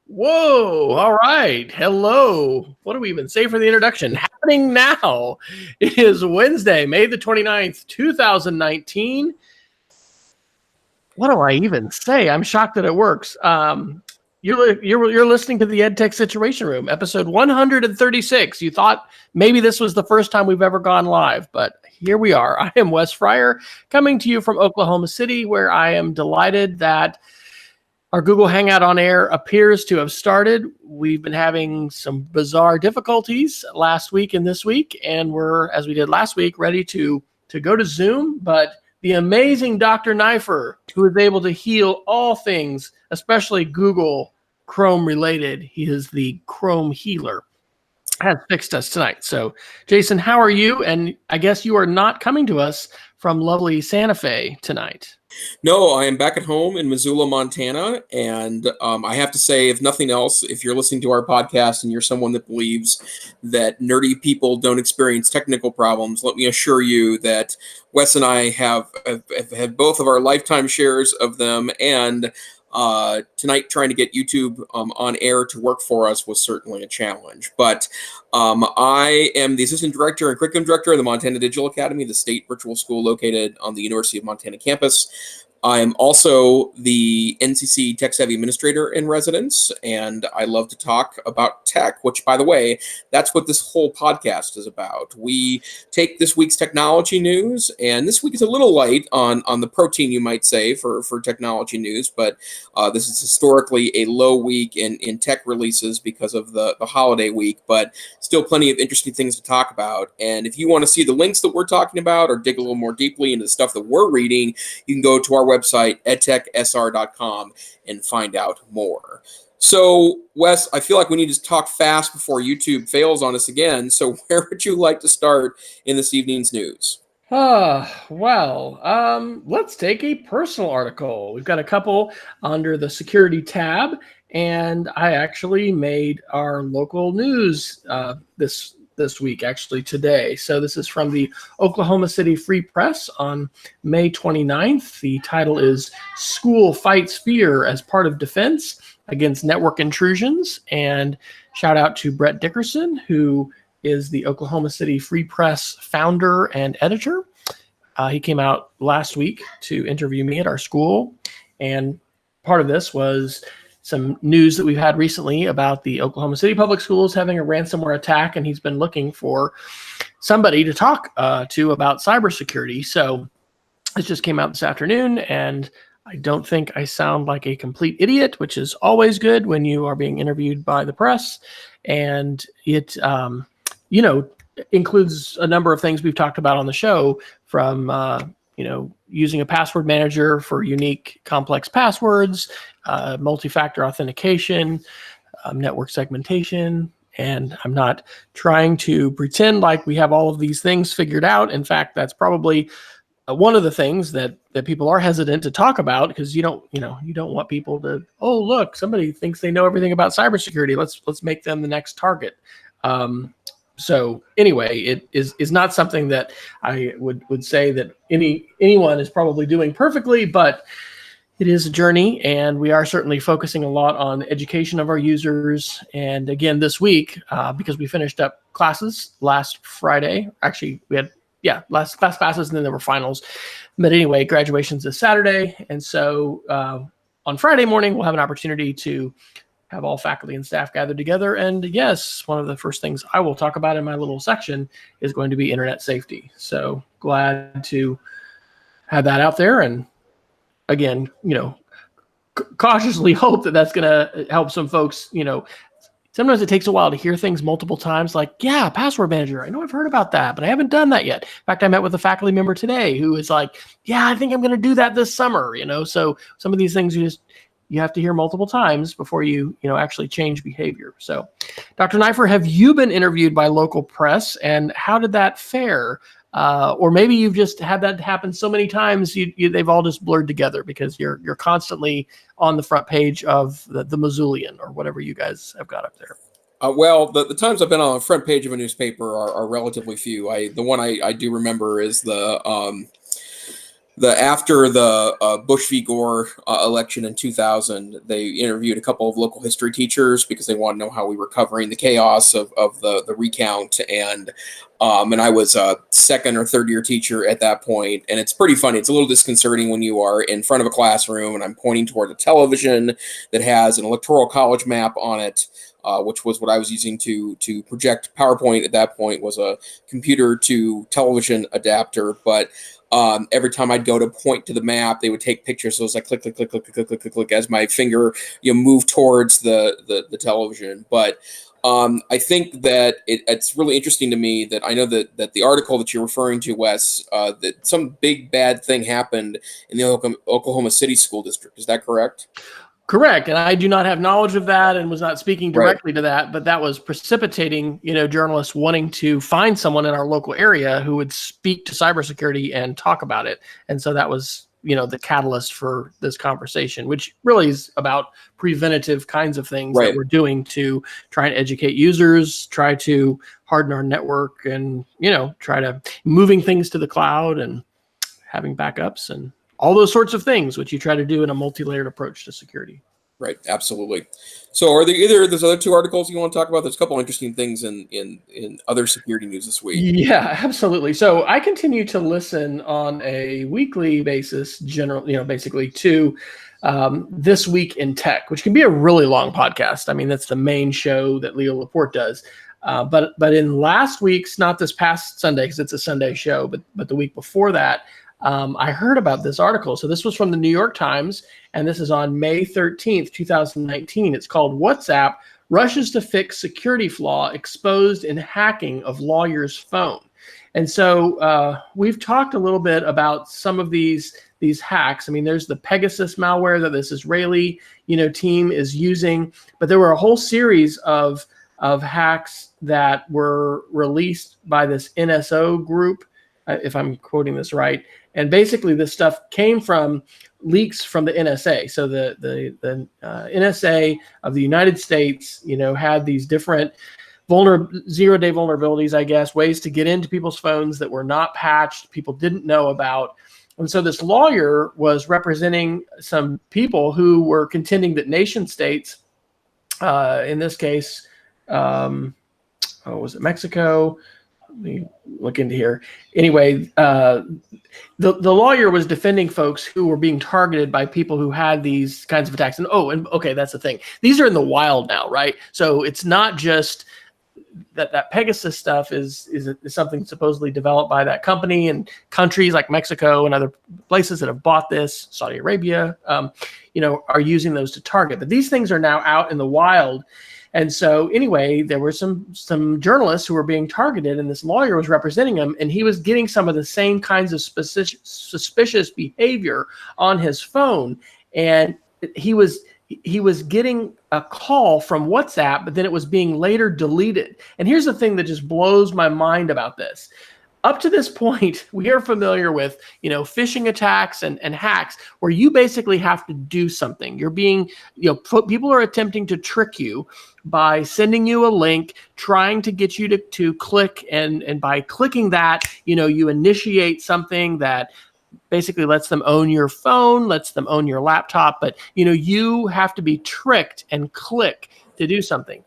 Whoa. All right. Hello. What do we even say for the introduction? Happening now. It is Wednesday, May the 29th, 2019. What do I even say? I'm shocked that it works. You're listening to the EdTech Situation Room, episode 136. You thought maybe this was the first time we've ever gone live, but here we are. I am Wes Fryer, coming to you from Oklahoma City, where I am delighted that our Google Hangout on Air appears to have started. We've been having some bizarre difficulties last week and this week, and we're, as we did last week, ready to go to Zoom. But the amazing Dr. Knifer, who is able to heal all things, especially Google Chrome related, he is the Chrome healer, has fixed us tonight. So, Jason, how are you? And I guess you are not coming to us from lovely Santa Fe tonight. No, I am back at home in Missoula, Montana, and I have to say, if nothing else, if you're listening to our podcast and you're someone that believes that nerdy people don't experience technical problems, let me assure you that Wes and I have had both of our lifetime shares of them, and tonight trying to get YouTube on air to work for us was certainly a challenge. But I am the assistant director and curriculum director of the Montana Digital Academy, the state virtual school located on the University of Montana campus. I am also the NCC Tech Savvy Administrator in residence, and I love to talk about tech, which, by the way, that's what this whole podcast is about. We take this week's technology news, and this week is a little light on the protein, you might say, for technology news, but this is historically a low week in tech releases because of the holiday week, but still plenty of interesting things to talk about. And if you want to see the links that we're talking about or dig a little more deeply into the stuff that we're reading, you can go to our website, edtechsr.com, and find out more. So, Wes, I feel like we need to talk fast before YouTube fails on us again. So where would you like to start in this evening's news? Let's take a personal article. We've got a couple under the security tab, and I actually made our local news this week, actually today. So this is from the Oklahoma City Free Press on May 29th. The title is "School Fights Fear as Part of Defense Against Network Intrusions." And shout out to Brett Dickerson, who is the Oklahoma City Free Press founder and editor. He came out last week to interview me at our school. And part of this was some news that we've had recently about the Oklahoma City Public Schools having a ransomware attack, and he's been looking for somebody to talk to about cybersecurity. So this just came out this afternoon, and I don't think I sound like a complete idiot, which is always good when you are being interviewed by the press. And it, includes a number of things we've talked about on the show, from using a password manager for unique, complex passwords, multi-factor authentication, network segmentation. And I'm not trying to pretend like we have all of these things figured out. In fact, that's probably one of the things that people are hesitant to talk about, because you don't want people to, oh, look, somebody thinks they know everything about cybersecurity. Let's make them the next target. So anyway, it is not something that I would say that anyone is probably doing perfectly, but it is a journey, and we are certainly focusing a lot on education of our users. And again, this week, because we finished up classes last Friday, actually we had last class classes, and then there were finals. But anyway, graduation's this Saturday, and so on Friday morning we'll have an opportunity to have all faculty and staff gathered together. And yes, one of the first things I will talk about in my little section is going to be internet safety. So glad to have that out there. And again, cautiously hope that that's going to help some folks. Sometimes it takes a while to hear things multiple times, like, yeah, password manager, I know I've heard about that, but I haven't done that yet. In fact, I met with a faculty member today who is like, yeah, I think I'm going to do that this summer. So some of these things you have to hear multiple times before you actually change behavior. So, Dr. Knifer, have you been interviewed by local press, and how did that fare? Or maybe you've just had that happen so many times they've all just blurred together because you're constantly on the front page of the Missoulian or whatever you guys have got up there. Well, the times I've been on the front page of a newspaper are relatively few. The one I do remember is the After the Bush v. Gore election in 2000, they interviewed a couple of local history teachers because they wanted to know how we were covering the chaos of the recount. And I was a second or third year teacher at that point. And it's pretty funny. It's a little disconcerting when you are in front of a classroom and I'm pointing toward a television that has an electoral college map on it, which was what I was using to project PowerPoint at that point, was a computer to television adapter. But every time I'd go to point to the map, they would take pictures. So it was like click, click, click, click, click, click, click, click as my finger moved towards the television. But I think that it's really interesting to me that I know that the article that you're referring to, Wes, that some big bad thing happened in the Oklahoma City School District. Is that correct? Correct. And I do not have knowledge of that and was not speaking Right. directly to that, but that was precipitating, journalists wanting to find someone in our local area who would speak to cybersecurity and talk about it. And so that was, the catalyst for this conversation, which really is about preventative kinds of things Right. that we're doing to try and educate users, try to harden our network, and, try to moving things to the cloud and having backups and all those sorts of things, which you try to do in a multi-layered approach to security. Right, absolutely. So, are there either of those other two articles you want to talk about? There's a couple interesting things in other security news this week. Yeah, absolutely. So I continue to listen on a weekly basis, basically to This Week in Tech, which can be a really long podcast. I mean, that's the main show that Leo Laporte does. But in last week's, not this past Sunday because it's a Sunday show, but the week before that, I heard about this article. So this was from the New York Times, and this is on May 13th, 2019. It's called WhatsApp Rushes to Fix Security Flaw Exposed in Hacking of Lawyer's Phone. And so we've talked a little bit about some of these hacks. I mean, there's the Pegasus malware that this Israeli, team is using, but there were a whole series of hacks that were released by this NSO group, if I'm quoting this right. And basically, this stuff came from leaks from the NSA. So the NSA of the United States, had these different zero-day vulnerabilities, I guess, ways to get into people's phones that were not patched, people didn't know about. And so this lawyer was representing some people who were contending that nation states, in this case, was it Mexico? Let me look into here. Anyway, the lawyer was defending folks who were being targeted by people who had these kinds of attacks. And okay, that's the thing. These are in the wild now, right? So it's not just that Pegasus stuff is something supposedly developed by that company, and countries like Mexico and other places that have bought this, Saudi Arabia, are using those to target. But these things are now out in the wild. And so anyway, there were some journalists who were being targeted, and this lawyer was representing them, and he was getting some of the same kinds of suspicious behavior on his phone. And he was getting a call from WhatsApp, but then it was being later deleted. And here's the thing that just blows my mind about this. Up to this point, we are familiar with, phishing attacks and hacks where you basically have to do something. You're being, people are attempting to trick you by sending you a link, trying to get you to click. And by clicking that, you initiate something that basically lets them own your phone, lets them own your laptop. But, you have to be tricked and click to do something.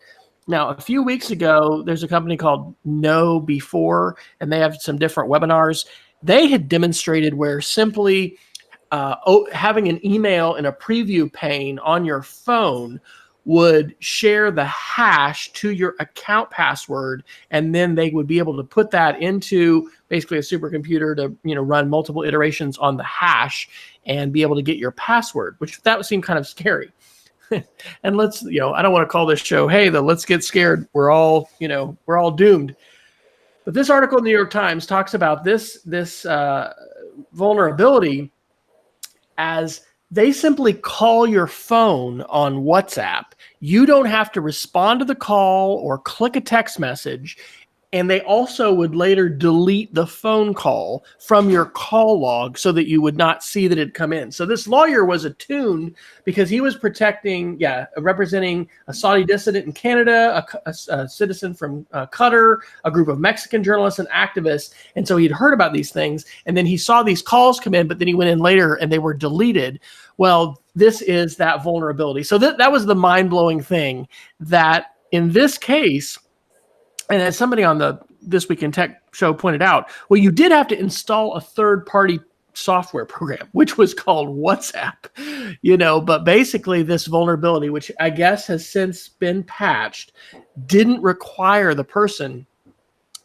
Now, a few weeks ago, there's a company called KnowBe4, and they have some different webinars. They had demonstrated where simply having an email in a preview pane on your phone would share the hash to your account password, and then they would be able to put that into basically a supercomputer to run multiple iterations on the hash and be able to get your password, which that would seem kind of scary. And let's, I don't want to call this show, hey, let's get scared. We're all doomed. But this article in the New York Times talks about this vulnerability as they simply call your phone on WhatsApp. You don't have to respond to the call or click a text message. And they also would later delete the phone call from your call log so that you would not see that it had come in. So this lawyer was attuned because he was representing a Saudi dissident in Canada, a citizen from Qatar, a group of Mexican journalists and activists. And so he'd heard about these things. And then he saw these calls come in, but then he went in later and they were deleted. Well, this is that vulnerability. So that was the mind-blowing thing, that in this case, and as somebody on the This Week in Tech show pointed out, well, you did have to install a third-party software program, which was called WhatsApp, but basically this vulnerability, which I guess has since been patched, didn't require the person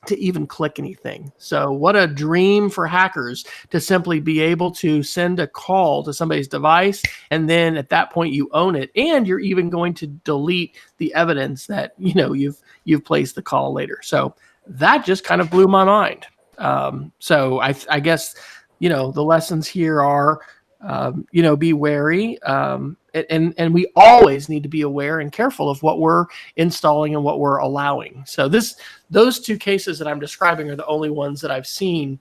to even click anything. So what a dream for hackers to simply be able to send a call to somebody's device, and then at that point you own it, and you're even going to delete the evidence that you've placed the call later. So that just kind of blew my mind. So I guess the lessons here are be wary, and we always need to be aware and careful of what we're installing and what we're allowing. So those two cases that I'm describing are the only ones that I've seen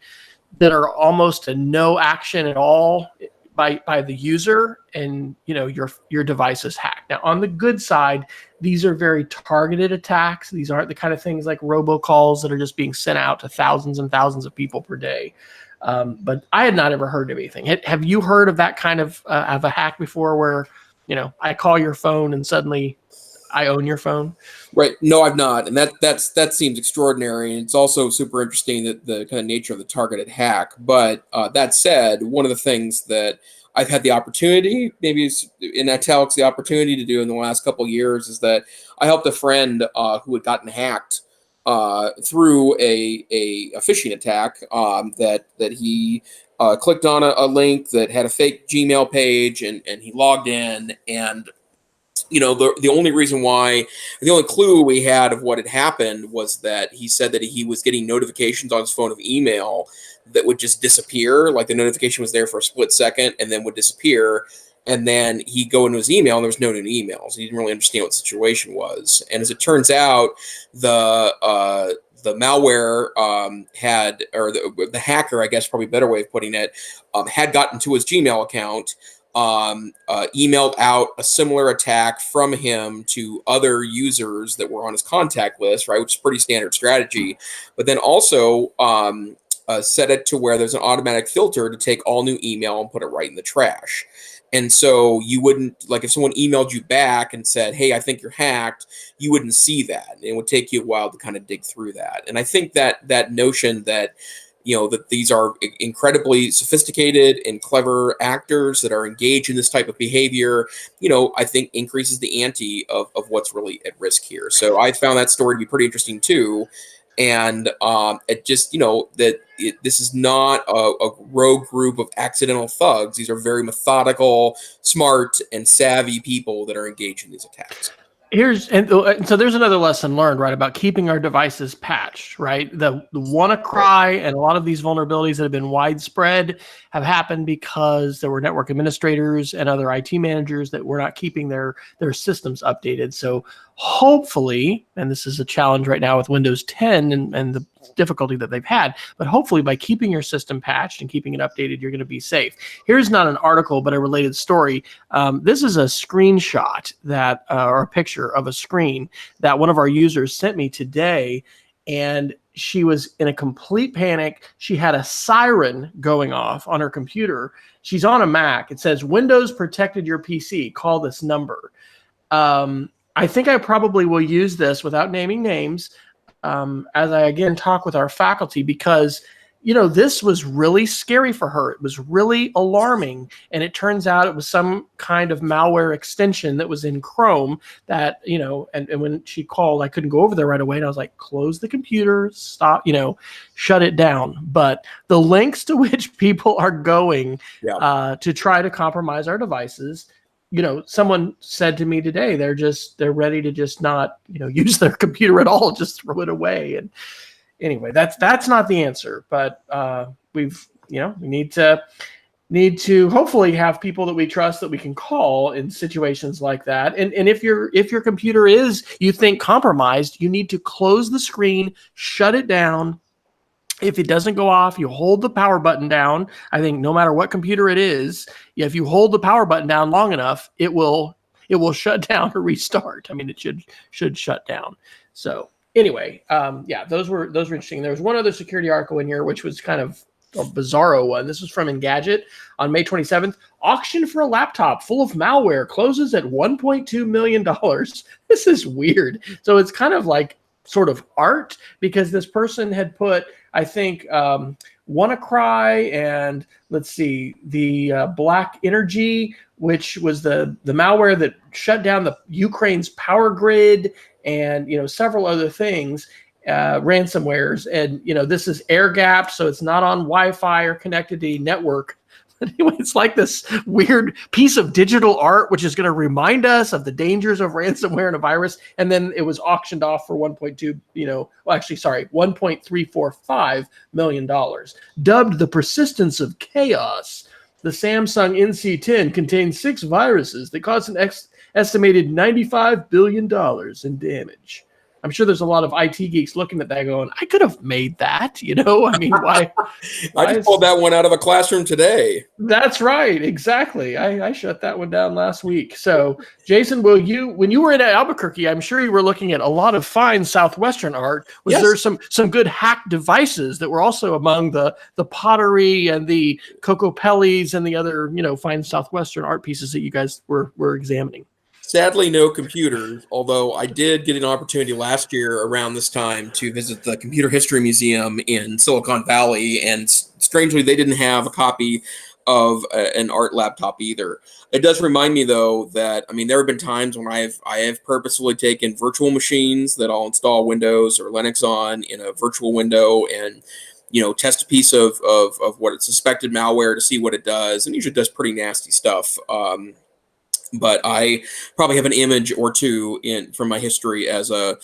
that are almost a no action at all by the user, and your device is hacked. Now, on the good side, these are very targeted attacks. These aren't the kind of things like robocalls that are just being sent out to thousands and thousands of people per day. But I had not ever heard of anything. Have you heard of that kind of a hack before, where I call your phone and suddenly I own your phone? Right. No, I've not. And that seems extraordinary. And it's also super interesting, that the kind of nature of the targeted hack. But that said, one of the things that I've had the opportunity, maybe in italics, the opportunity to do in the last couple of years, is that I helped a friend who had gotten hacked through a phishing attack, that he clicked on a link that had a fake Gmail page, and he logged in, and the only clue we had of what had happened was that he said that he was getting notifications on his phone of email that would just disappear. Like, the notification was there for a split second and then would disappear. And then he'd go into his email and there was no new emails. He didn't really understand what the situation was. And as it turns out, the malware the hacker, I guess probably a better way of putting it, had gotten to his Gmail account, emailed out a similar attack from him to other users that were on his contact list, right, which is pretty standard strategy. But then also set it to where there's an automatic filter to take all new email and put it right in the trash. And so you wouldn't, like, if someone emailed you back and said, hey, I think you're hacked, you wouldn't see that. It would take you a while to kind of dig through that. And I think that notion that that these are incredibly sophisticated and clever actors that are engaged in this type of behavior, I think increases the ante of what's really at risk here. So I found that story to be pretty interesting too. And it just, this is not a rogue group of accidental thugs. These are very methodical, smart, and savvy people that are engaged in these attacks. So there's another lesson learned, right, about keeping our devices patched, right? The WannaCry and a lot of these vulnerabilities that have been widespread have happened because there were network administrators and other IT managers that were not keeping their systems updated. So hopefully, and this is a challenge right now with Windows 10 and the difficulty that they've had, but hopefully by keeping your system patched and keeping it updated, you're going to be safe. Here's not an article, but a related story. This is a screenshot or a picture of a screen that one of our users sent me today, and she was in a complete panic. She had a siren going off on her computer. She's on a Mac. It says, Windows protected your PC. Call this number. I think I probably will use this without naming names as I, again, talk with our faculty, because, this was really scary for her. It was really alarming. And it turns out it was some kind of malware extension that was in Chrome that, and when she called, I couldn't go over there right away. And I was like, close the computer, stop, shut it down. But the links to which people are going to try to compromise our devices, someone said to me today, they're ready to just not, use their computer at all, just throw it away. And anyway, that's not the answer, but we need to need to hopefully have people that we trust that we can call in situations like that. And if your computer is, you think, compromised, you need to close the screen, shut it down. If it doesn't go off, you hold the power button down. I think no matter what computer it is, if you hold the power button down long enough, it will shut down or restart. I mean, it should shut down. So anyway, yeah, those were interesting. There was one other security article in here, which was kind of a bizarro one. This was from Engadget on May 27th. Auction for a laptop full of malware closes at $1.2 million. This is weird. So it's kind of like sort of art, because this person had put, I think, WannaCry and let's see, the Black Energy, which was the malware that shut down the Ukraine's power grid, and several other things, ransomwares. And this is air gapped, so it's not on Wi-Fi or connected to the network. Anyway, it's like this weird piece of digital art, which is going to remind us of the dangers of ransomware and a virus. And then it was auctioned off for $1.345 million. Dubbed the persistence of chaos, the Samsung NC10 contains 6 viruses that caused an estimated $95 billion in damage. I'm sure there's a lot of IT geeks looking at that going, I could have made that, I mean, why? I just pulled that one out of a classroom today. That's right. Exactly. I shut that one down last week. So Jason, when you were in Albuquerque, I'm sure you were looking at a lot of fine Southwestern art. Was Yes. there some good hack devices that were also among the pottery and the Cocopellis and the other, fine Southwestern art pieces that you guys were examining? Sadly, no computers, although I did get an opportunity last year around this time to visit the Computer History Museum in Silicon Valley, and strangely, they didn't have a copy of an art laptop either. It does remind me, though, that, I mean, there have been times when I have purposefully taken virtual machines that I'll install Windows or Linux on in a virtual window and test a piece of what it's suspected malware to see what it does, and usually does pretty nasty stuff. But I probably have an image or two from my history as a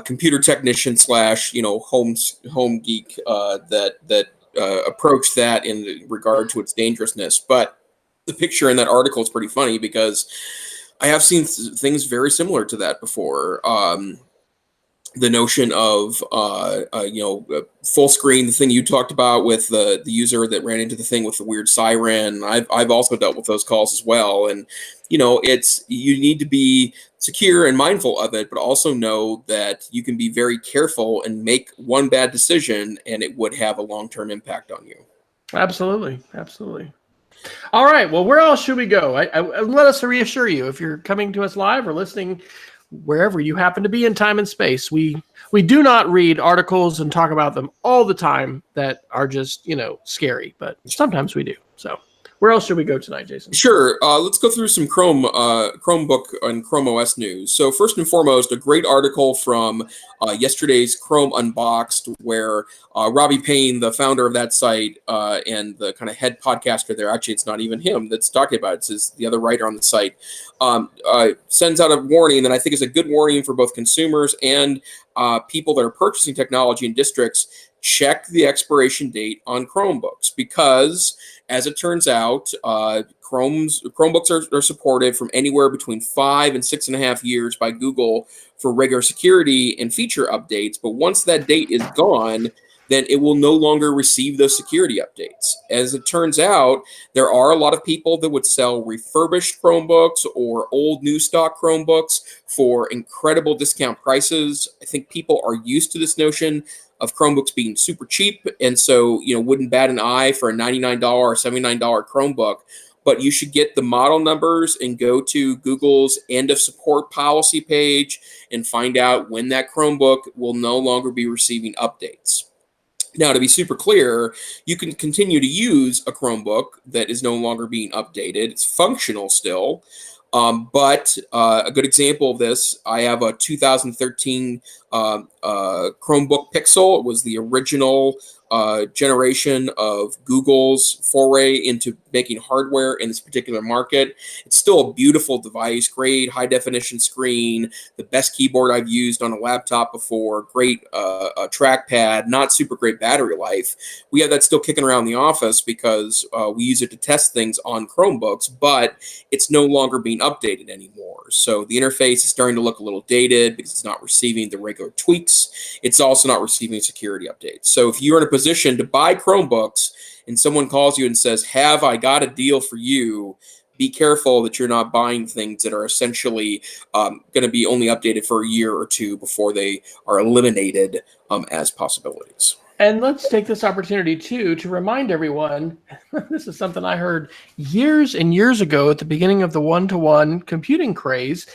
computer technician / home geek that approached that in regard to its dangerousness. But the picture in that article is pretty funny because I have seen things very similar to that before. The notion of full screen, the thing you talked about with the user that ran into the thing with the weird siren. I've also dealt with those calls as well, and you need to be secure and mindful of it, but also know that you can be very careful and make one bad decision and it would have a long-term impact on you. Absolutely. All right. Well, where else should we go? Let us reassure you, if you're coming to us live or listening wherever you happen to be in time and space, we do not read articles and talk about them all the time that are just, scary, but sometimes we do. So where else should we go tonight, Jason? Sure. Let's go through some Chromebook and Chrome OS news. So first and foremost, a great article from yesterday's Chrome Unboxed, where Robbie Payne, the founder of that site and the kind of head podcaster there, actually it's not even him that's talking about it, it's the other writer on the site, sends out a warning that I think is a good warning for both consumers and people that are purchasing technology in districts. Check the expiration date on Chromebooks, because as it turns out, Chromebooks are supported from anywhere between 5 and 6.5 years by Google for regular security and feature updates. But once that date is gone, then it will no longer receive those security updates. As it turns out, there are a lot of people that would sell refurbished Chromebooks or old new stock Chromebooks for incredible discount prices. I think people are used to this notion of Chromebooks being super cheap, and so wouldn't bat an eye for a $99 or $79 Chromebook. But you should get the model numbers and go to Google's end of support policy page and find out when that Chromebook will no longer be receiving updates. Now, to be super clear, you can continue to use a Chromebook that is no longer being updated. It's functional still. But a good example of this, I have a 2013 Chromebook Pixel. It was the original generation of Google's foray into making hardware in this particular market. It's still a beautiful device, great high definition screen, the best keyboard I've used on a laptop before, great trackpad, not super great battery life. We have that still kicking around the office because we use it to test things on Chromebooks, but it's no longer being updated anymore. So the interface is starting to look a little dated because it's not receiving the regular tweaks. It's also not receiving security updates. So if you're in a position to buy Chromebooks and someone calls you and says, "Have I got a deal for you?" be careful that you're not buying things that are essentially going to be only updated for a year or two before they are eliminated as possibilities. And let's take this opportunity, too, to remind everyone, this is something I heard years and years ago at the beginning of the one-to-one computing craze.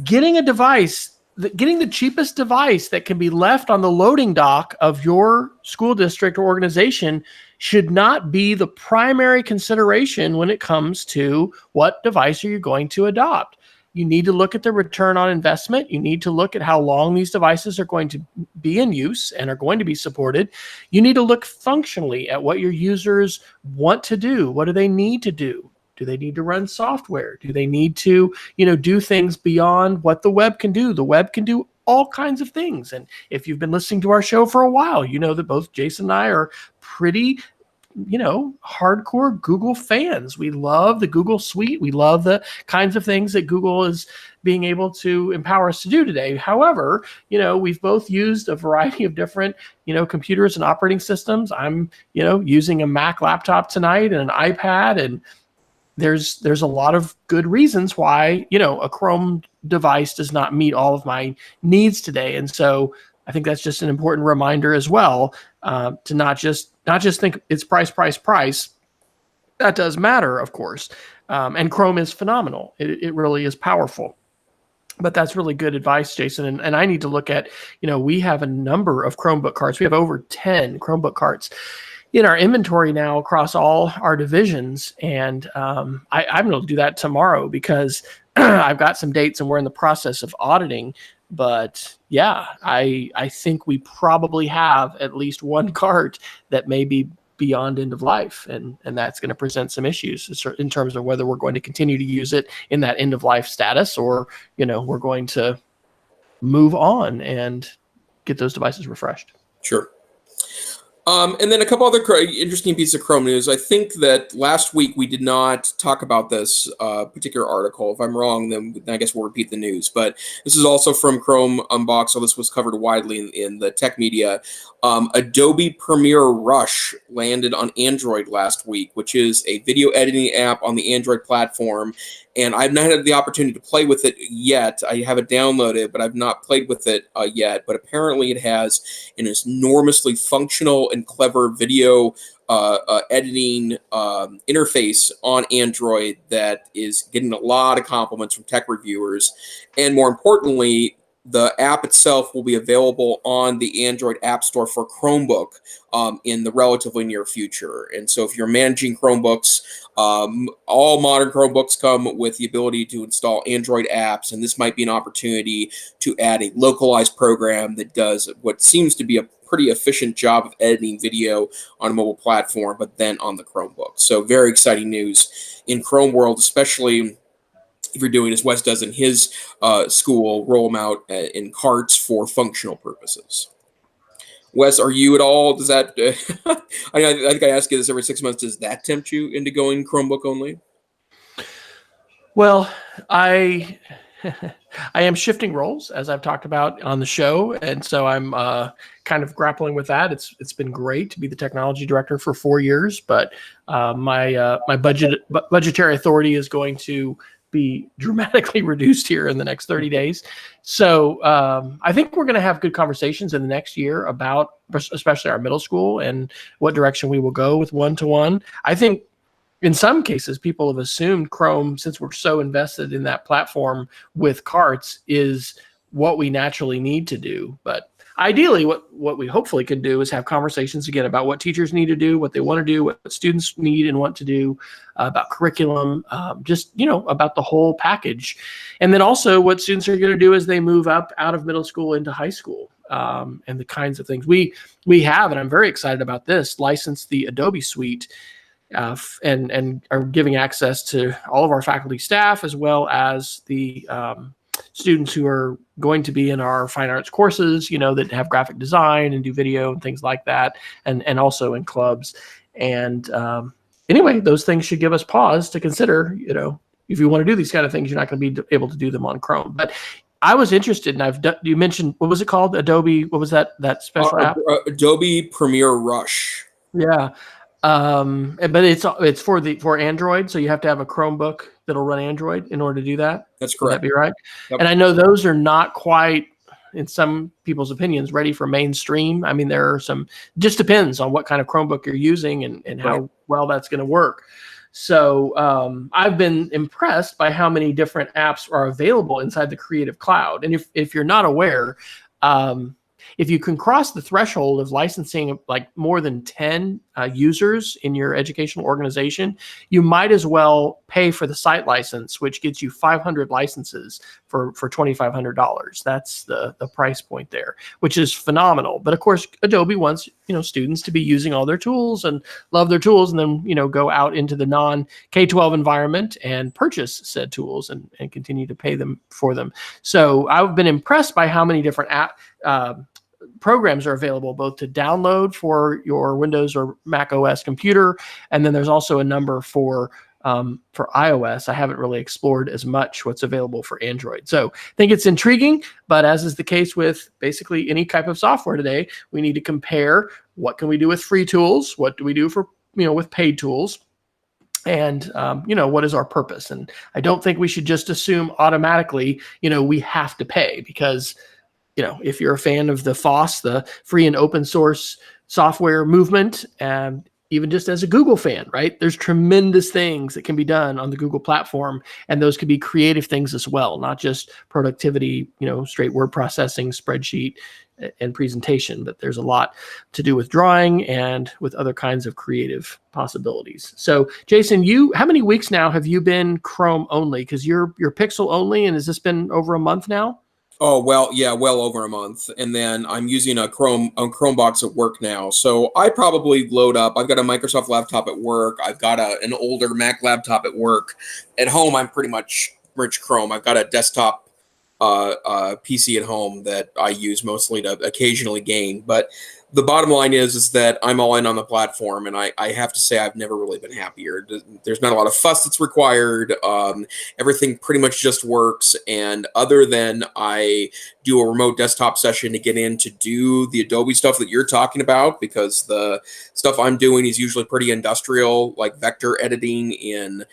Getting the cheapest device that can be left on the loading dock of your school district or organization should not be the primary consideration when it comes to what device are you going to adopt. You need to look at the return on investment. You need to look at how long these devices are going to be in use and are going to be supported. You need to look functionally at what your users want to do. What do they need to do? Do they need to run software? Do they need to, do things beyond what the web can do? The web can do all kinds of things. And if you've been listening to our show for a while, you know that both Jason and I are pretty, hardcore Google fans. We love the Google suite. We love the kinds of things that Google is being able to empower us to do today. However, we've both used a variety of different, computers and operating systems. I'm, using a Mac laptop tonight and an iPad, and there's a lot of good reasons why, a Chrome device does not meet all of my needs today. And so I think that's just an important reminder as well, to not just think it's price. That does matter, of course. And Chrome is phenomenal. It really is powerful. But that's really good advice, Jason. And I need to look at, we have a number of Chromebook carts. We have over 10 Chromebook carts in our inventory now across all our divisions. And I'm going to do that tomorrow because I've got some dates and we're in the process of auditing. But yeah, I think we probably have at least one cart that may be beyond end of life. And that's going to present some issues in terms of whether we're going to continue to use it in that end of life status or, we're going to move on and get those devices refreshed. Sure. And then a couple other interesting pieces of Chrome news. I think that last week we did not talk about this particular article. If I'm wrong, then I guess we'll repeat the news. But this is also from Chrome Unboxed, so this was covered widely in the tech media. Adobe Premiere Rush landed on Android last week, which is a video editing app on the Android platform. And I've not had the opportunity to play with it yet. I have it downloaded, but I've not played with it yet. But apparently it has an enormously functional and clever video editing interface on Android that is getting a lot of compliments from tech reviewers. And more importantly, the app itself will be available on the Android App Store for Chromebook in the relatively near future. And so if you're managing Chromebooks, all modern Chromebooks come with the ability to install Android apps, and this might be an opportunity to add a localized program that does what seems to be a pretty efficient job of editing video on a mobile platform, but then on the Chromebook. So very exciting news in Chrome world, especially if you're doing as Wes does in his school, roll them out in carts for functional purposes. Wes, are you at all, does that, I think I ask you this every 6 months, does that tempt you into going Chromebook only? Well, I am shifting roles, as I've talked about on the show, and so I'm kind of grappling with that. It's been great to be the technology director for 4 years, but my budgetary authority is going to be dramatically reduced here in the next 30 days. So I think we're going to have good conversations in the next year about especially our middle school and what direction we will go with one-to-one. I think in some cases, people have assumed Chrome, since we're so invested in that platform with carts, is what we naturally need to do. But ideally, what we hopefully could do is have conversations again about what teachers need to do, what they want to do, what students need and want to do, about curriculum, just, about the whole package. And then also what students are going to do as they move up out of middle school into high school, and the kinds of things we have, and I'm very excited about this, licensed the Adobe suite and are giving access to all of our faculty staff, as well as the students who are going to be in our fine arts courses, that have graphic design and do video and things like that, and also in clubs. And anyway, those things should give us pause to consider, if you want to do these kind of things, you're not going to be able to do them on Chrome. But I was interested, and you mentioned, what was it called? Adobe, what was that special app? Adobe Premiere Rush. Yeah. But it's for Android, so you have to have a Chromebook that'll run Android in order to do that. That's correct. Would that be right? Yep. And I know those are not quite, in some people's opinions, ready for mainstream. I mean, there are just depends on what kind of Chromebook you're using and how well that's going to work. So I've been impressed by how many different apps are available inside the Creative Cloud. And if you're not aware, if you can cross the threshold of licensing like more than 10 users in your educational organization, you might as well pay for the site license, which gets you 500 licenses for $2,500. That's the price point there, which is phenomenal. But of course, Adobe wants students to be using all their tools and love their tools, and then go out into the non-K-12 environment and purchase said tools and continue to pay them for them. So I've been impressed by how many different programs are available both to download for your Windows or Mac OS computer, and then there's also a number for iOS. I haven't really explored as much what's available for Android. So I think it's intriguing, but as is the case with basically any type of software today, we need to compare what can we do with free tools, what do we do for with paid tools, and what is our purpose. And I don't think we should just assume automatically we have to pay, because if you're a fan of the FOSS, the free and open source software movement, and even just as a Google fan, right? There's tremendous things that can be done on the Google platform, and those could be creative things as well, not just productivity, straight word processing, spreadsheet, and presentation, but there's a lot to do with drawing and with other kinds of creative possibilities. So Jason, how many weeks now have you been Chrome only? Because you're Pixel only, and has this been over a month now? Oh, well, yeah, well over a month. And then I'm using a Chromebox at work now. So I probably load up. I've got a Microsoft laptop at work. I've got an older Mac laptop at work. At home, I'm pretty much rich Chrome. I've got a desktop PC at home that I use mostly to occasionally game. But the bottom line is that I'm all in on the platform, and I have to say I've never really been happier. There's not a lot of fuss that's required. Everything pretty much just works, and other than I do a remote desktop session to get in to do the Adobe stuff that you're talking about, because the stuff I'm doing is usually pretty industrial, like vector editing in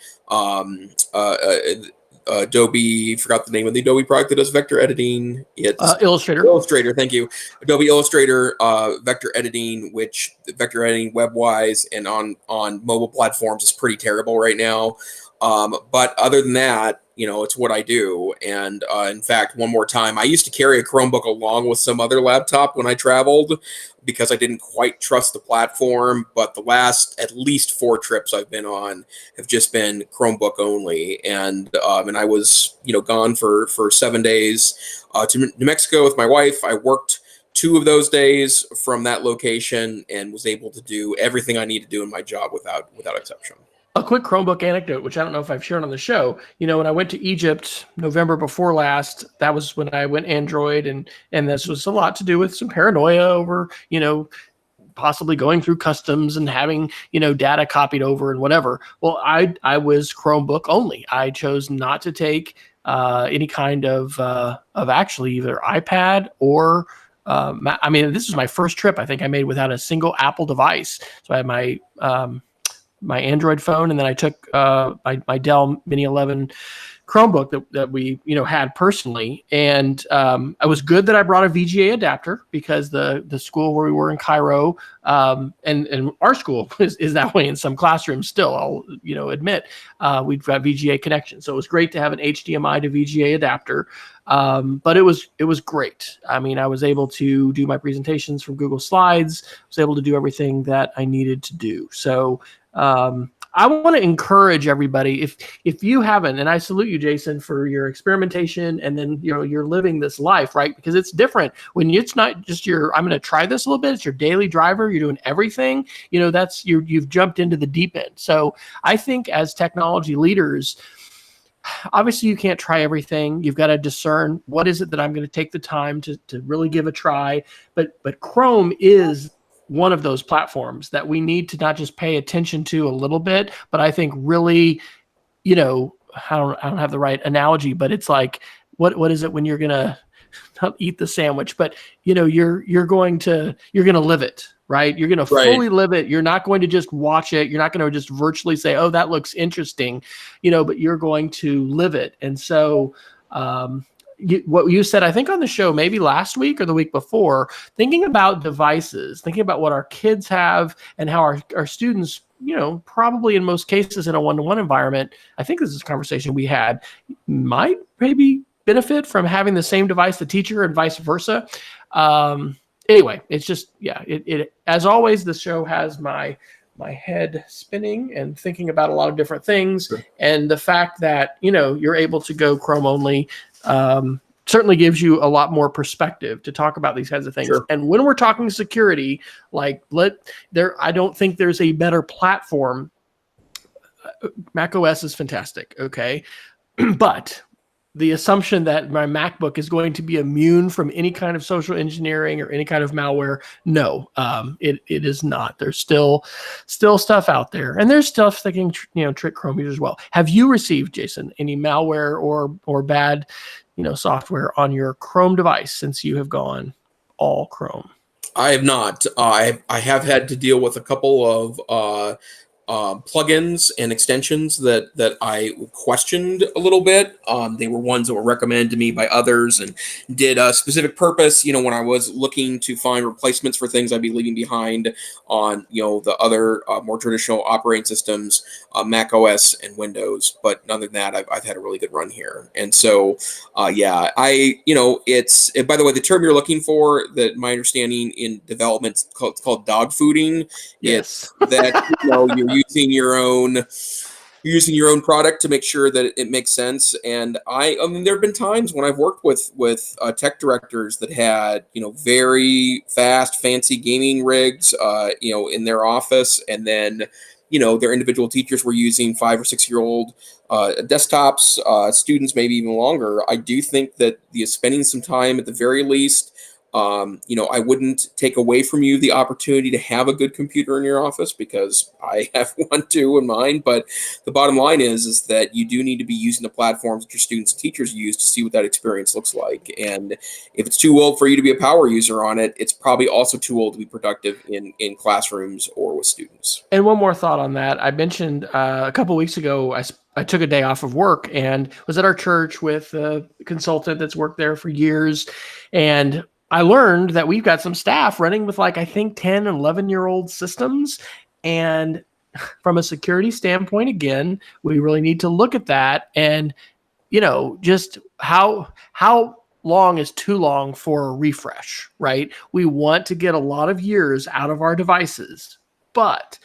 Adobe, forgot the name of the Adobe product that does vector editing. It's Illustrator. Illustrator, thank you. Adobe Illustrator vector editing, which vector editing web-wise and on mobile platforms is pretty terrible right now. But other than that, it's what I do. And in fact, one more time, I used to carry a Chromebook along with some other laptop when I traveled, because I didn't quite trust the platform. But the last at least 4 trips I've been on have just been Chromebook only. And I was gone for 7 days to New Mexico with my wife. I worked 2 of those days from that location and was able to do everything I need to do in my job without exception. A quick Chromebook anecdote, which I don't know if I've shared on the show. When I went to Egypt November before last, that was when I went Android, and this was a lot to do with some paranoia over, possibly going through customs and having, data copied over and whatever. Well, I was Chromebook only. I chose not to take any kind of actually either iPad or this was my first trip I think I made without a single Apple device. So I had my Android phone, and then I took my Dell Mini 11 Chromebook that we had personally, and it was good that I brought a VGA adapter, because the school where we were in Cairo, and our school is that way in some classrooms still, I'll admit, we've got VGA connection, so it was great to have an HDMI to VGA adapter. But it was great. I mean, I was able to do my presentations from Google Slides. I was able to do everything that I needed to do. So I want to encourage everybody, if you haven't, and I salute you, Jason, for your experimentation, and then you're living this life, right? Because it's different when it's not just I'm going to try this a little bit. It's your daily driver. You're doing everything. That's you've jumped into the deep end. So I think as technology leaders, obviously you can't try everything. You've got to discern what is it that I'm going to take the time to really give a try. But Chrome is one of those platforms that we need to not just pay attention to a little bit, but I think really, I don't have the right analogy, but it's like, what is it when you're going to not eat the sandwich, but you're going to live it, right? You're going to fully live it. You're not going to just watch it. You're not going to just virtually say, oh, that looks interesting, but you're going to live it. And so, what you said, I think on the show, maybe last week or the week before, thinking about devices, thinking about what our kids have and how our students, probably in most cases in a one-to-one environment, I think this is a conversation we had, might maybe benefit from having the same device, the teacher, and vice versa. Anyway, it's just, it as always, the show has my head spinning and thinking about a lot of different things. Sure. And the fact that, you're able to go Chrome only, certainly gives you a lot more perspective to talk about these kinds of things. Sure. And when we're talking security, I don't think there's a better platform. Mac OS is fantastic. Okay. But the assumption that my MacBook is going to be immune from any kind of social engineering or any kind of malware, no, it is not. There's still stuff out there, and there's stuff that can trick Chrome users as well. Have you received, Jason, any malware or bad software on your Chrome device since you have gone all Chrome? I have not. I have had to deal with a couple of plugins and extensions that I questioned a little bit. They were ones that were recommended to me by others and did a specific purpose. When I was looking to find replacements for things I'd be leaving behind on, the other more traditional operating systems, Mac OS and Windows. But other than that, I've had a really good run here. And so, it's, by the way, the term you're looking for, that my understanding in development, it's called dog fooding. Yes. It's that, you're using your own product to make sure that it makes sense. And I mean, there have been times when I've worked with tech directors that had very fast, fancy gaming rigs, in their office, and then their individual teachers were using 5 or 6 year old desktops. Students maybe even longer. I do think that spending some time at the very least. I wouldn't take away from you the opportunity to have a good computer in your office, because I have one too in mine. But the bottom line is that you do need to be using the platforms that your students and teachers use to see what that experience looks like. And if it's too old for you to be a power user on it, it's probably also too old to be productive in classrooms or with students. And one more thought on that. I mentioned a couple of weeks ago, I took a day off of work and was at our church with a consultant that's worked there for years. And I learned that we've got some staff running with I think 10 and 11-year-old systems. And from a security standpoint, again, we really need to look at that and, just how long is too long for a refresh, right? We want to get a lot of years out of our devices, but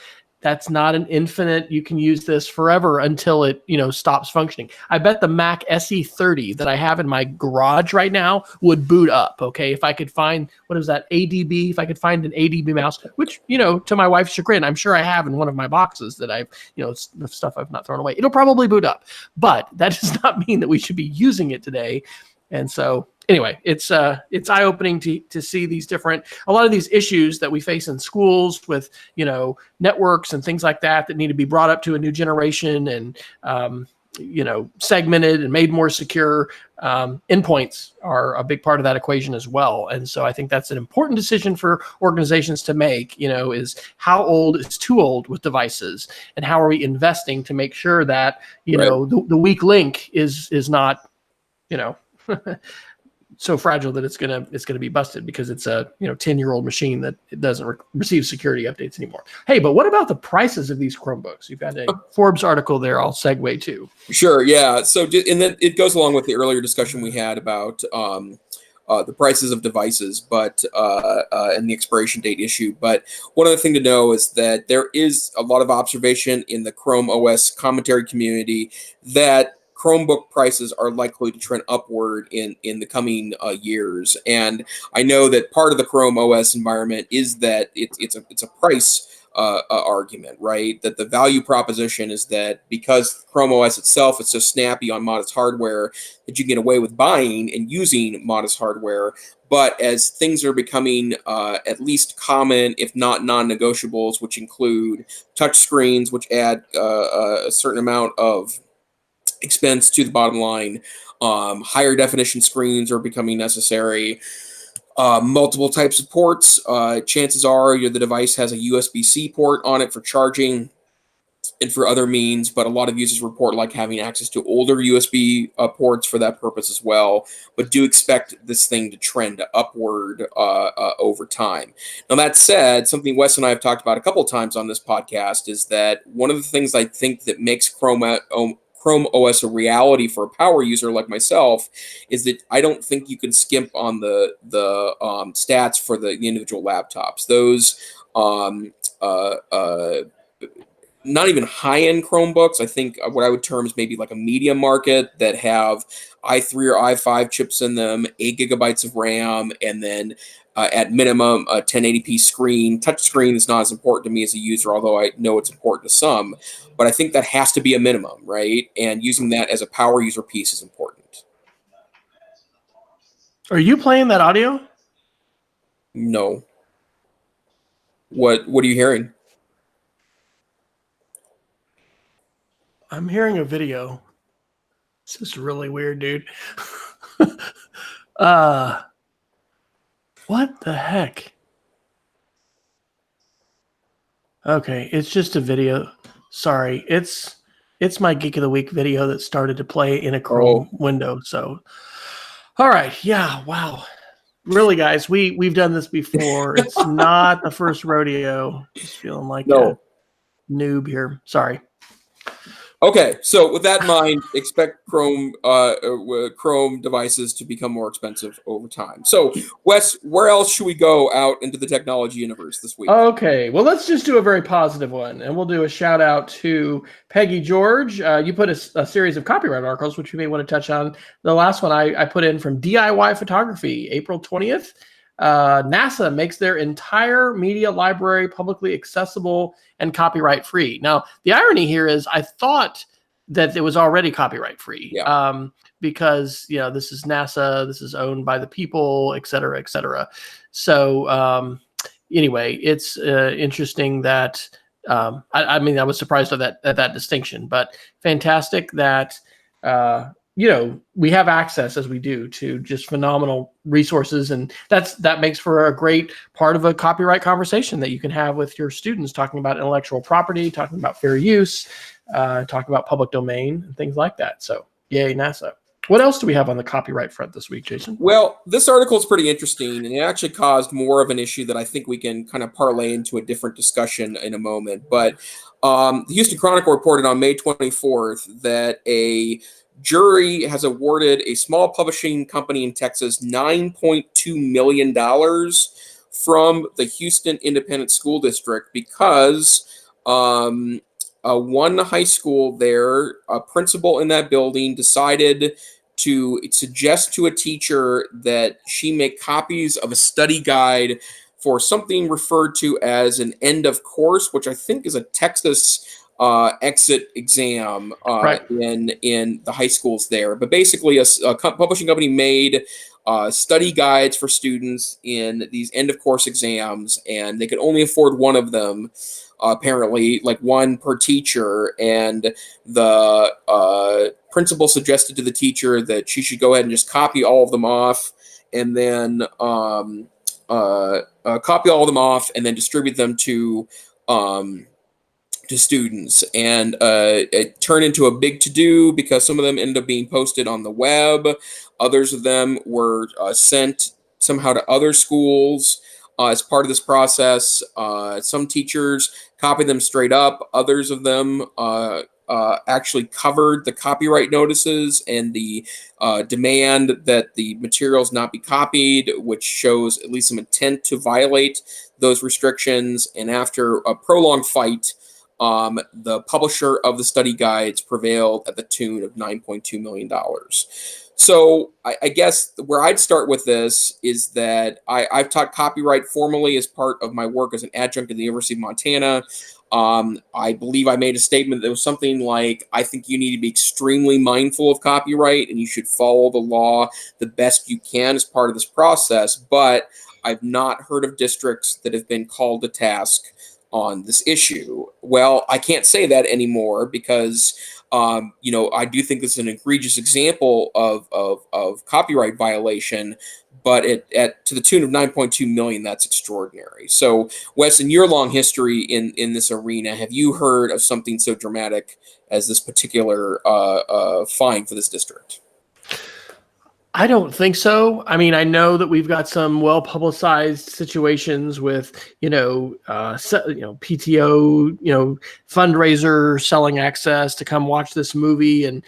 that's not an infinite, you can use this forever until it, stops functioning. I bet the Mac SE30 that I have in my garage right now would boot up, okay? If I could find, what is that, ADB? If I could find an ADB mouse, which, to my wife's chagrin, I'm sure I have in one of my boxes that I've, the stuff I've not thrown away. It'll probably boot up, but that does not mean that we should be using it today. And so anyway, it's eye-opening to see a lot of these issues that we face in schools with, networks and things like that need to be brought up to a new generation and, segmented and made more secure. Endpoints are a big part of that equation as well. And so I think that's an important decision for organizations to make, is how old is too old with devices, and how are we investing to make sure that, the weak link is not, so fragile that it's gonna be busted because it's a 10-year-old machine that it doesn't receive security updates anymore. Hey, but what about the prices of these Chromebooks? You've got a Forbes article there. I'll segue to. Sure, yeah. So and then it goes along with the earlier discussion we had about the prices of devices, but and the expiration date issue. But one other thing to know is that there is a lot of observation in the Chrome OS commentary community that Chromebook prices are likely to trend upward in the coming years. And I know that part of the Chrome OS environment is that it's a price argument, right? That the value proposition is that because Chrome OS itself is so snappy on modest hardware that you can get away with buying and using modest hardware. But as things are becoming at least common, if not non-negotiables, which include touch screens, which add a certain amount of expense to the bottom line, higher definition screens are becoming necessary. Multiple types of ports. Chances are the device has a USB-C port on it for charging and for other means, but a lot of users report like having access to older USB ports for that purpose as well. But do expect this thing to trend upward over time. Now, that said, something Wes and I have talked about a couple of times on this podcast is that one of the things I think that makes Chrome OS a reality for a power user like myself is that I don't think you can skimp on the stats for the individual laptops. Those not even high-end Chromebooks. I think what I would term is maybe like a medium market that have i3 or i5 chips in them, 8 gigabytes of RAM, and then at minimum a 1080p screen. Touch screen is not as important to me as a user, although I know it's important to some. But I think that has to be a minimum, right? And using that as a power user piece is important. Are you playing that audio? No. What are you hearing? I'm hearing a video. This is really weird, dude. What the heck? Okay, it's just a video. Sorry, it's my Geek of the Week video that started to play in a Chrome window. So, all right, yeah, wow. Really, guys, we've done this before. It's not the first rodeo. Just feeling like a noob here. Sorry. Okay, so with that in mind, expect Chrome devices to become more expensive over time. So, Wes, where else should we go out into the technology universe this week? Okay, well, let's just do a very positive one, and we'll do a shout out to Peggy George. You put a series of copyright articles, which you may want to touch on. The last one I put in from DIY Photography, April 20th. NASA makes their entire media library publicly accessible and copyright free. Now, the irony here is I thought that it was already copyright free because, this is NASA, this is owned by the people, et cetera, et cetera. So anyway, it's interesting that I mean, I was surprised at that distinction, but fantastic that we have access as we do to just phenomenal resources. And that makes for a great part of a copyright conversation that you can have with your students, talking about intellectual property, talking about fair use, talking about public domain and things like that. So yay, NASA. What else do we have on the copyright front this week, Jason? Well, this article is pretty interesting, and it actually caused more of an issue that I think we can kind of parlay into a different discussion in a moment. But the Houston Chronicle reported on May 24th that a jury has awarded a small publishing company in Texas $9.2 million from the Houston Independent School District because one high school there, a principal in that building, decided to suggest to a teacher that she make copies of a study guide for something referred to as an end of course, which I think is a Texas exit exam in the high schools there. But basically, a publishing company made study guides for students in these end of course exams, and they could only afford one of them. Apparently, like one per teacher, and the principal suggested to the teacher that she should go ahead and just copy all of them off, and then distribute them to students. And it turned into a big to-do because some of them ended up being posted on the web. Others of them were sent somehow to other schools as part of this process. Some teachers copied them straight up. Others of them actually covered the copyright notices and the demand that the materials not be copied, which shows at least some intent to violate those restrictions. And after a prolonged fight, the publisher of the study guides prevailed at the tune of $9.2 million. So I guess where I'd start with this is that I've taught copyright formally as part of my work as an adjunct at the University of Montana. I believe I made a statement that was something like, I think you need to be extremely mindful of copyright and you should follow the law the best you can as part of this process. But I've not heard of districts that have been called to task on this issue. Well, I can't say that anymore because I do think this is an egregious example of copyright violation, but to the tune of 9.2 million, that's extraordinary. So, Wes, in your long history in this arena, have you heard of something so dramatic as this particular fine for this district? I don't think so. I mean, I know that we've got some well-publicized situations with, PTO, fundraiser selling access to come watch this movie, and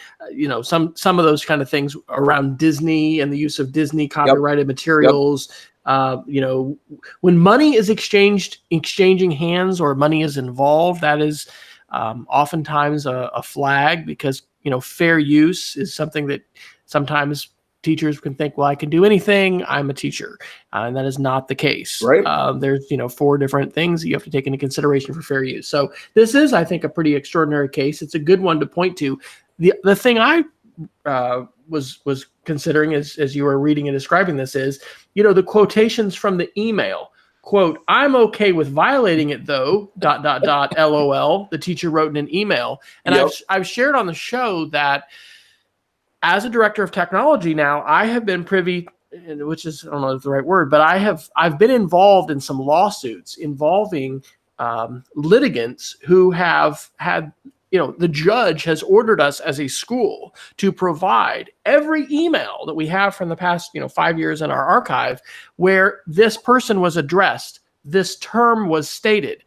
some of those kind of things around Disney and the use of Disney copyrighted materials. When money is exchanging hands or money is involved, that is oftentimes a flag, because fair use is something that sometimes teachers can think, well, I can do anything, I'm a teacher. And that is not the case. Right. There's, 4 different things that you have to take into consideration for fair use. So this is, I think, a pretty extraordinary case. It's a good one to point to. The thing I was considering as you were reading and describing this is, the quotations from the email. Quote, "I'm okay with violating it though, ... LOL, the teacher wrote in an email." And Yep. I've shared on the show that as a director of technology now, I have been privy, which is, I don't know if it's the right word, but I've been involved in some lawsuits involving litigants who have had, the judge has ordered us as a school to provide every email that we have from the past, 5 years in our archive where this person was addressed, this term was stated,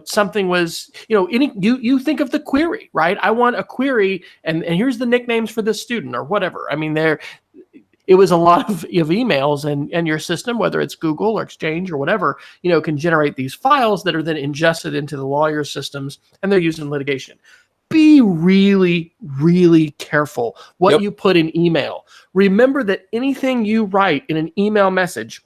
something was, you think of the query, right? I want a query, and here's the nicknames for this student or whatever. I mean, it was a lot of emails, and your system, whether it's Google or Exchange or whatever, can generate these files that are then ingested into the lawyer systems, and they're used in litigation. Be really, really careful what you put in email. Remember that anything you write in an email message,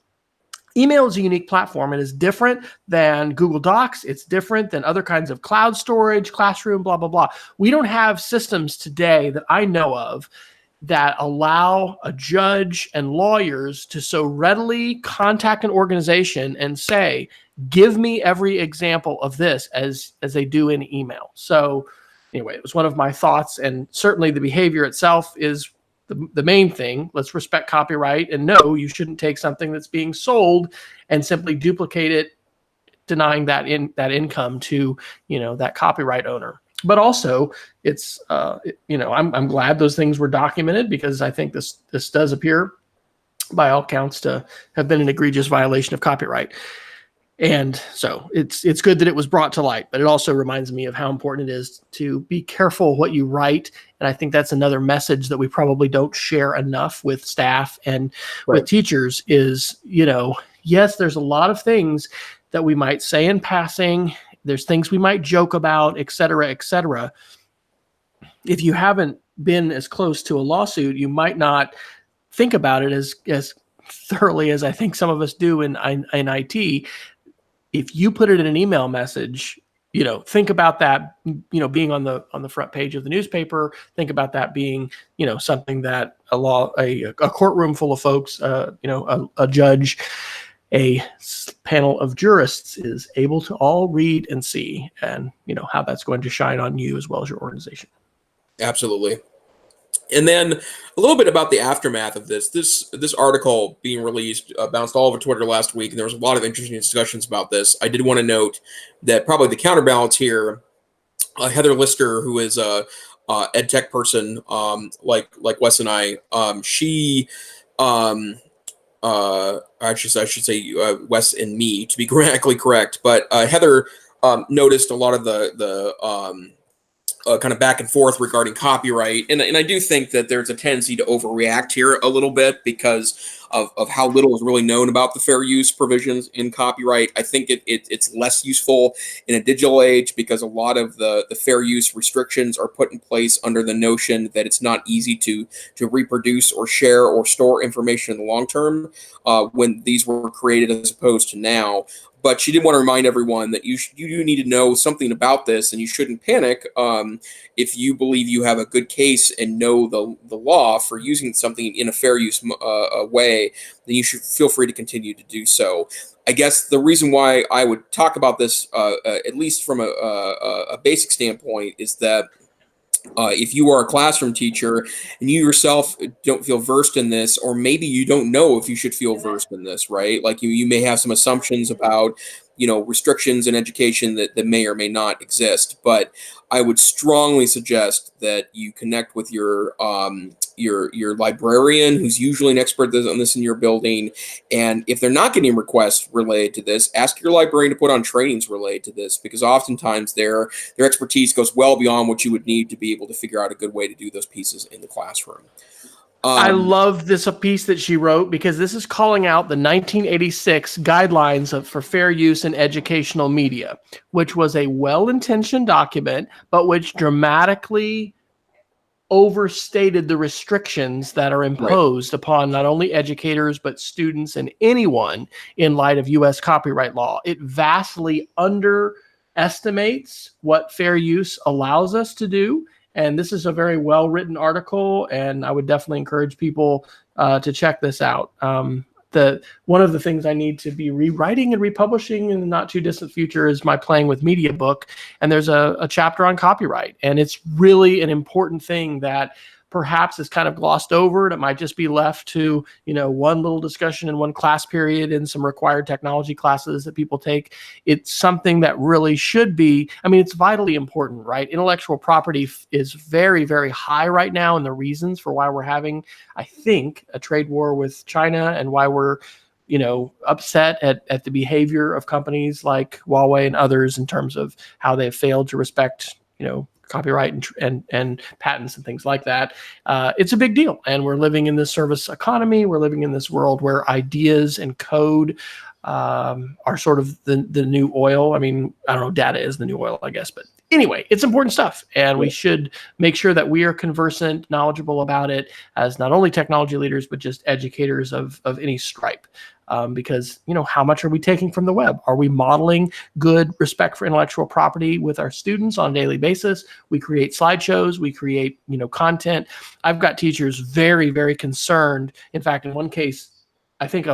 email is a unique platform. It is different than Google Docs. It's different than other kinds of cloud storage, classroom, blah, blah, blah. We don't have systems today that I know of that allow a judge and lawyers to so readily contact an organization and say, give me every example of this as they do in email. So anyway, it was one of my thoughts, and certainly the behavior itself is the main thing. Let's respect copyright, and no, you shouldn't take something that's being sold and simply duplicate it, denying that income to that copyright owner. But also, it's I'm glad those things were documented, because I think this does appear, by all counts, to have been an egregious violation of copyright. And so it's good that it was brought to light, but it also reminds me of how important it is to be careful what you write. And I think that's another message that we probably don't share enough with staff and with teachers is, yes, there's a lot of things that we might say in passing. There's things we might joke about, et cetera, et cetera. If you haven't been as close to a lawsuit, you might not think about it as thoroughly as I think some of us do in IT. If you put it in an email message, think about that, being on the front page of the newspaper. Think about that being, something that a courtroom full of folks, a judge, a panel of jurists is able to all read and see, and how that's going to shine on you as well as your organization. Absolutely. And then a little bit about the aftermath of this. This article being released bounced all over Twitter last week, and there was a lot of interesting discussions about this. I did want to note that probably the counterbalance here, Heather Lister, who is a EdTech person like Wes and I, she I should say Wes and me, to be grammatically correct, but Heather noticed a lot of the kind of back and forth regarding copyright, and I do think that there's a tendency to overreact here a little bit because of how little is really known about the fair use provisions in copyright. I think it's less useful in a digital age because a lot of the fair use restrictions are put in place under the notion that it's not easy to reproduce or share or store information in the long term when these were created as opposed to now. But she did want to remind everyone that you do need to know something about this, and you shouldn't panic if you believe you have a good case and know the law for using something in a fair use way. Then you should feel free to continue to do so. I guess the reason why I would talk about this, at least from a basic standpoint, is that if you are a classroom teacher and you yourself don't feel versed in this, or maybe you don't know if you should feel versed in this, right? Like you may have some assumptions about, restrictions in education that may or may not exist. But I would strongly suggest that you connect with your librarian, who's usually an expert on this in your building. And if they're not getting requests related to this, ask your librarian to put on trainings related to this, because oftentimes their expertise goes well beyond what you would need to be able to figure out a good way to do those pieces in the classroom. I love this piece that she wrote because this is calling out the 1986 guidelines for fair use in educational media, which was a well-intentioned document, but which dramatically overstated the restrictions that are imposed upon not only educators, but students and anyone in light of U.S. copyright law. It vastly underestimates what fair use allows us to do. And this is a very well-written article, and I would definitely encourage people to check this out. One of the things I need to be rewriting and republishing in the not too distant future is my Playing with Media book. And there's a chapter on copyright. And it's really an important thing that perhaps is kind of glossed over. And it might just be left to, one little discussion in one class period in some required technology classes that people take. It's something that really should be, it's vitally important, right? Intellectual property is very, very high right now. And the reasons for why we're having, I think, a trade war with China and why we're, upset at the behavior of companies like Huawei and others in terms of how they've failed to respect, copyright and patents and things like that. It's a big deal. And we're living in this service economy. We're living in this world where ideas and code are sort of the new oil. I don't know, data is the new oil, I guess. But anyway, it's important stuff. And we should make sure that we are conversant, knowledgeable about it as not only technology leaders, but just educators of any stripe. Because, how much are we taking from the web? Are we modeling good respect for intellectual property with our students on a daily basis? We create slideshows, we create, content. I've got teachers very, very concerned. In fact, in one case, I think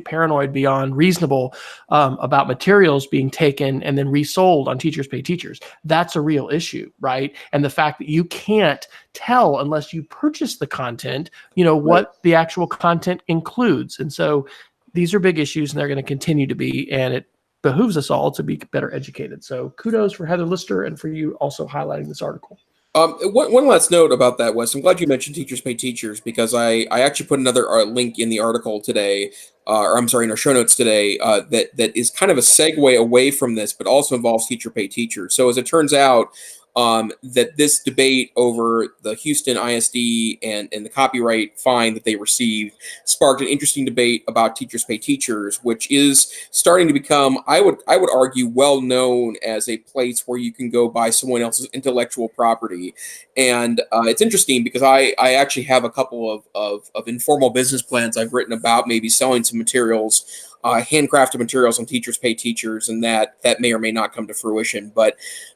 paranoid beyond reasonable about materials being taken and then resold on Teachers Pay Teachers. That's a real issue, right? And the fact that you can't tell unless you purchase the content, what the actual content includes. And so these are big issues, and they're going to continue to be, and it behooves us all to be better educated. So kudos for Heather Lister and for you also highlighting this article. One last note about that, Wes. I'm glad you mentioned Teachers Pay Teachers, because I actually put another link in the article today, in our show notes today, that is kind of a segue away from this, but also involves Teacher Pay Teachers. So as it turns out, that this debate over the Houston ISD and the copyright fine that they received sparked an interesting debate about Teachers Pay Teachers, which is starting to become, I would argue, well known as a place where you can go buy someone else's intellectual property. And it's interesting because I actually have a couple of informal business plans I've written about maybe selling some materials, handcrafted materials on Teachers Pay Teachers, and that may or may not come to fruition. But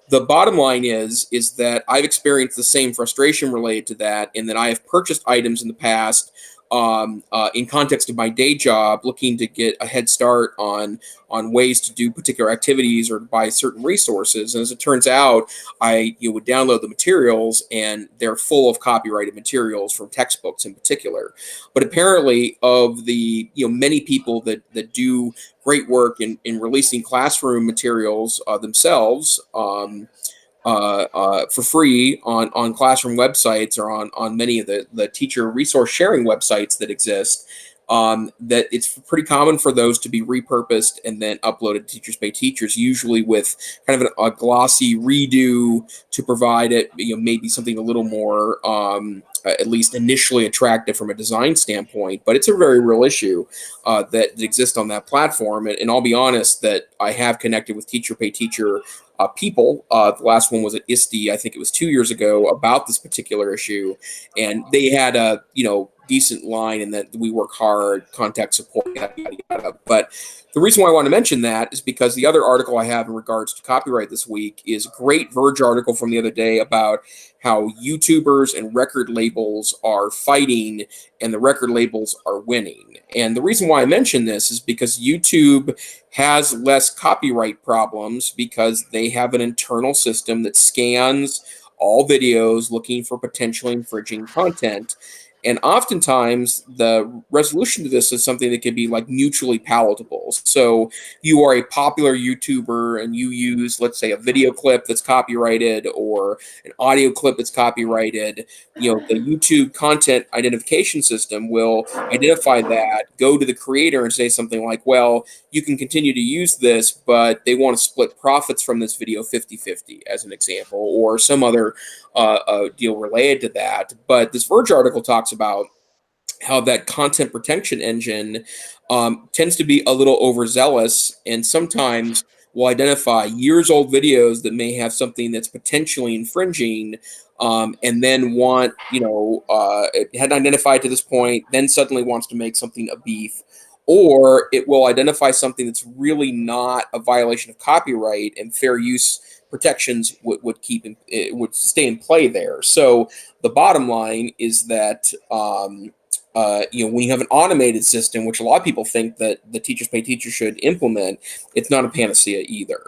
the bottom line is that I've experienced the same frustration related to that, and that I have purchased items in the past in context of my day job, looking to get a head start on ways to do particular activities or to buy certain resources. And as it turns out, I would download the materials, and they're full of copyrighted materials from textbooks in particular. But apparently, of the many people that do great work in releasing classroom materials themselves for free on classroom websites or on many of the teacher resource sharing websites that exist, that it's pretty common for those to be repurposed and then uploaded to Teachers Pay Teachers, usually with kind of a glossy redo to provide it, maybe something a little more, at least initially attractive from a design standpoint. But it's a very real issue that exists on that platform. And I'll be honest that I have connected with Teacher Pay Teacher people. The last one was at ISTE, I think it was 2 years ago, about this particular issue. And they had a, decent line in that we work hard, contact support, yada, yada, yada. But the reason why I want to mention that is because the other article I have in regards to copyright this week is a great Verge article from the other day about how YouTubers and record labels are fighting and the record labels are winning. And the reason why I mention this is because YouTube has less copyright problems because they have an internal system that scans all videos looking for potentially infringing content. And oftentimes the resolution to this is something that can be like mutually palatable. So you are a popular YouTuber and you use, let's say, a video clip that's copyrighted or an audio clip that's copyrighted. The YouTube content identification system will identify that, go to the creator and say something like, well, you can continue to use this, but they want to split profits from this video 50-50 as an example, or some other deal related to that. But this Verge article talks about how that content protection engine tends to be a little overzealous and sometimes will identify years old videos that may have something that's potentially infringing and then want, it hadn't identified to this point, then suddenly wants to make something a beef. Or it will identify something that's really not a violation of copyright and fair use protections would stay in play there. So the bottom line is that when you have an automated system, which a lot of people think that the Teachers Pay Teachers should implement, it's not a panacea either.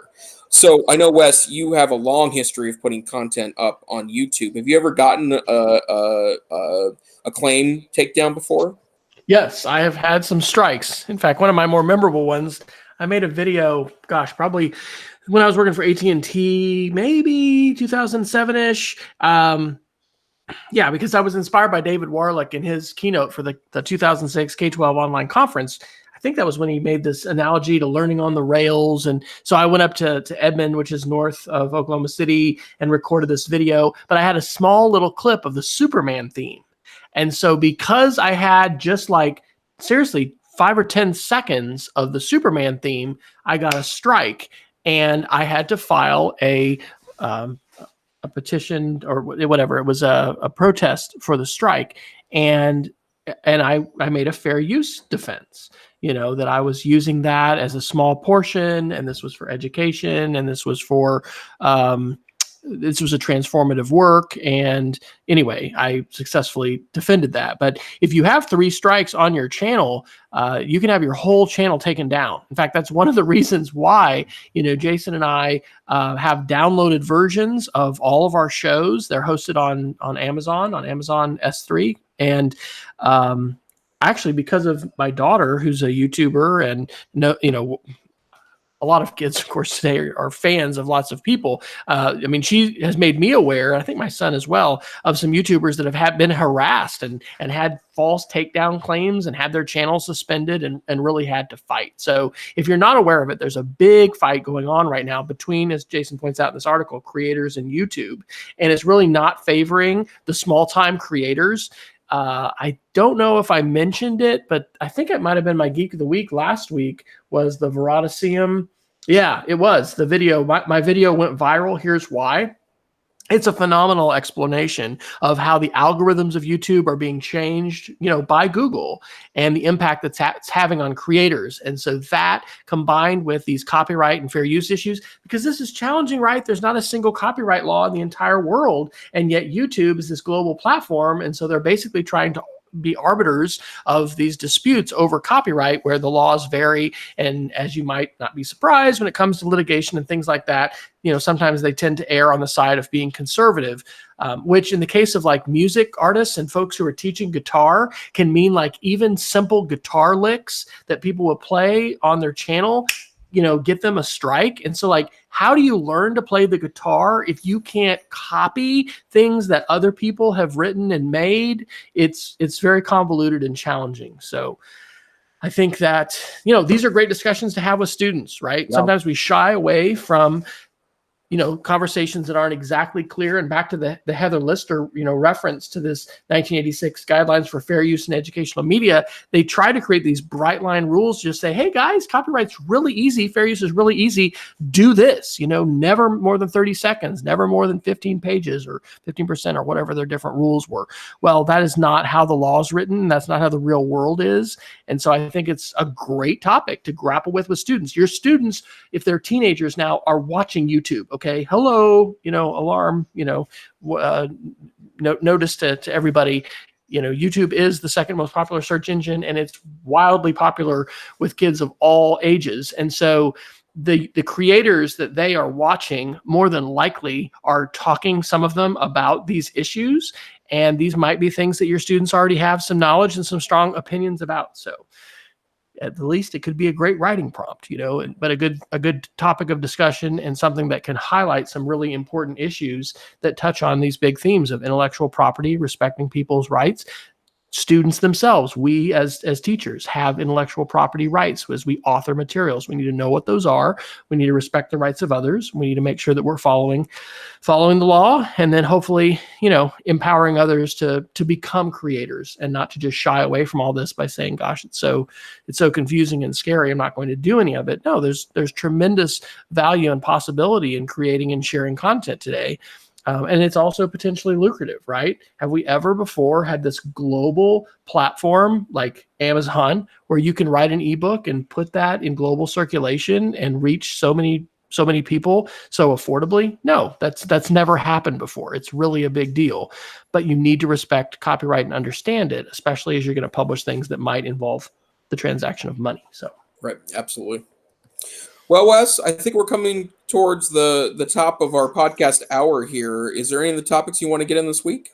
So I know, Wes, you have a long history of putting content up on YouTube. Have you ever gotten a claim takedown before? Yes, I have had some strikes. In fact, one of my more memorable ones, I made a video, probably when I was working for AT&T, maybe 2007-ish. Yeah, because I was inspired by David Warlick in his keynote for the 2006 K-12 online conference. I think that was when he made this analogy to learning on the rails. And so I went up to Edmond, which is north of Oklahoma City, and recorded this video. But I had a small little clip of the Superman theme. And so because I had just seriously 5 or 10 seconds of the Superman theme, I got a strike and I had to file a petition or whatever. It was a protest for the strike. And I made a fair use defense, that I was using that as a small portion. And this was for education. And this was for, this was a transformative work. And anyway, I successfully defended that. But if you have 3 strikes on your channel, you can have your whole channel taken down. In fact, that's one of the reasons why, Jason and I have downloaded versions of all of our shows. They're hosted on Amazon S3. And actually, because of my daughter, who's a YouTuber and a lot of kids, of course, today are fans of lots of people. She has made me aware, and I think my son as well, of some YouTubers that have been harassed and had false takedown claims and had their channel suspended and really had to fight. So if you're not aware of it, there's a big fight going on right now between, as Jason points out in this article, creators and YouTube. And it's really not favoring the small-time creators. I don't know if I mentioned it, but I think it might have been my Geek of the Week last week was the Verodiseum. Yeah, it was. The video, my video went viral. Here's why. It's a phenomenal explanation of how the algorithms of YouTube are being changed, by Google and the impact that's it's having on creators. And so that combined with these copyright and fair use issues, because this is challenging, right? There's not a single copyright law in the entire world. And yet YouTube is this global platform. And so they're basically trying to be arbiters of these disputes over copyright where the laws vary. And as you might not be surprised when it comes to litigation and things like that, sometimes they tend to err on the side of being conservative, which in the case of music artists and folks who are teaching guitar can mean even simple guitar licks that people will play on their channel, get them a strike. And so how do you learn to play the guitar if you can't copy things that other people have written and made? It's very convoluted and challenging. So I think that, these are great discussions to have with students, right? Yeah. Sometimes we shy away from conversations that aren't exactly clear. And back to the Heather Lister, reference to this 1986 guidelines for fair use in educational media, they try to create these bright line rules, just say, hey guys, copyright's really easy. Fair use is really easy. Do this, never more than 30 seconds, never more than 15 pages or 15% or whatever their different rules were. Well, that is not how the law is written. That's not how the real world is. And so I think it's a great topic to grapple with students. Your students, if they're teenagers now, are watching YouTube. Okay, hello, alarm, notice to everybody. YouTube is the second most popular search engine, and it's wildly popular with kids of all ages. And so the creators that they are watching more than likely are talking, some of them, about these issues. And these might be things that your students already have some knowledge and some strong opinions about. So at the least, it could be a great writing prompt, but a good topic of discussion and something that can highlight some really important issues that touch on these big themes of intellectual property, respecting people's rights. Students themselves, we as teachers have intellectual property rights as we author materials. We need to know what those are. We need to respect the rights of others. We need to make sure that we're following the law, and then hopefully, empowering others to become creators and not to just shy away from all this by saying, gosh, it's so confusing and scary, I'm not going to do any of it. No, there's tremendous value and possibility in creating and sharing content today. And it's also potentially lucrative, right? Have we ever before had this global platform like Amazon where you can write an ebook and put that in global circulation and reach so many people so affordably? No, that's never happened before. It's really a big deal, but you need to respect copyright and understand it, especially as you're going to publish things that might involve the transaction of money. So, right, absolutely. Well, Wes, I think we're coming towards the top of our podcast hour here. Is there any of the topics you want to get in this week?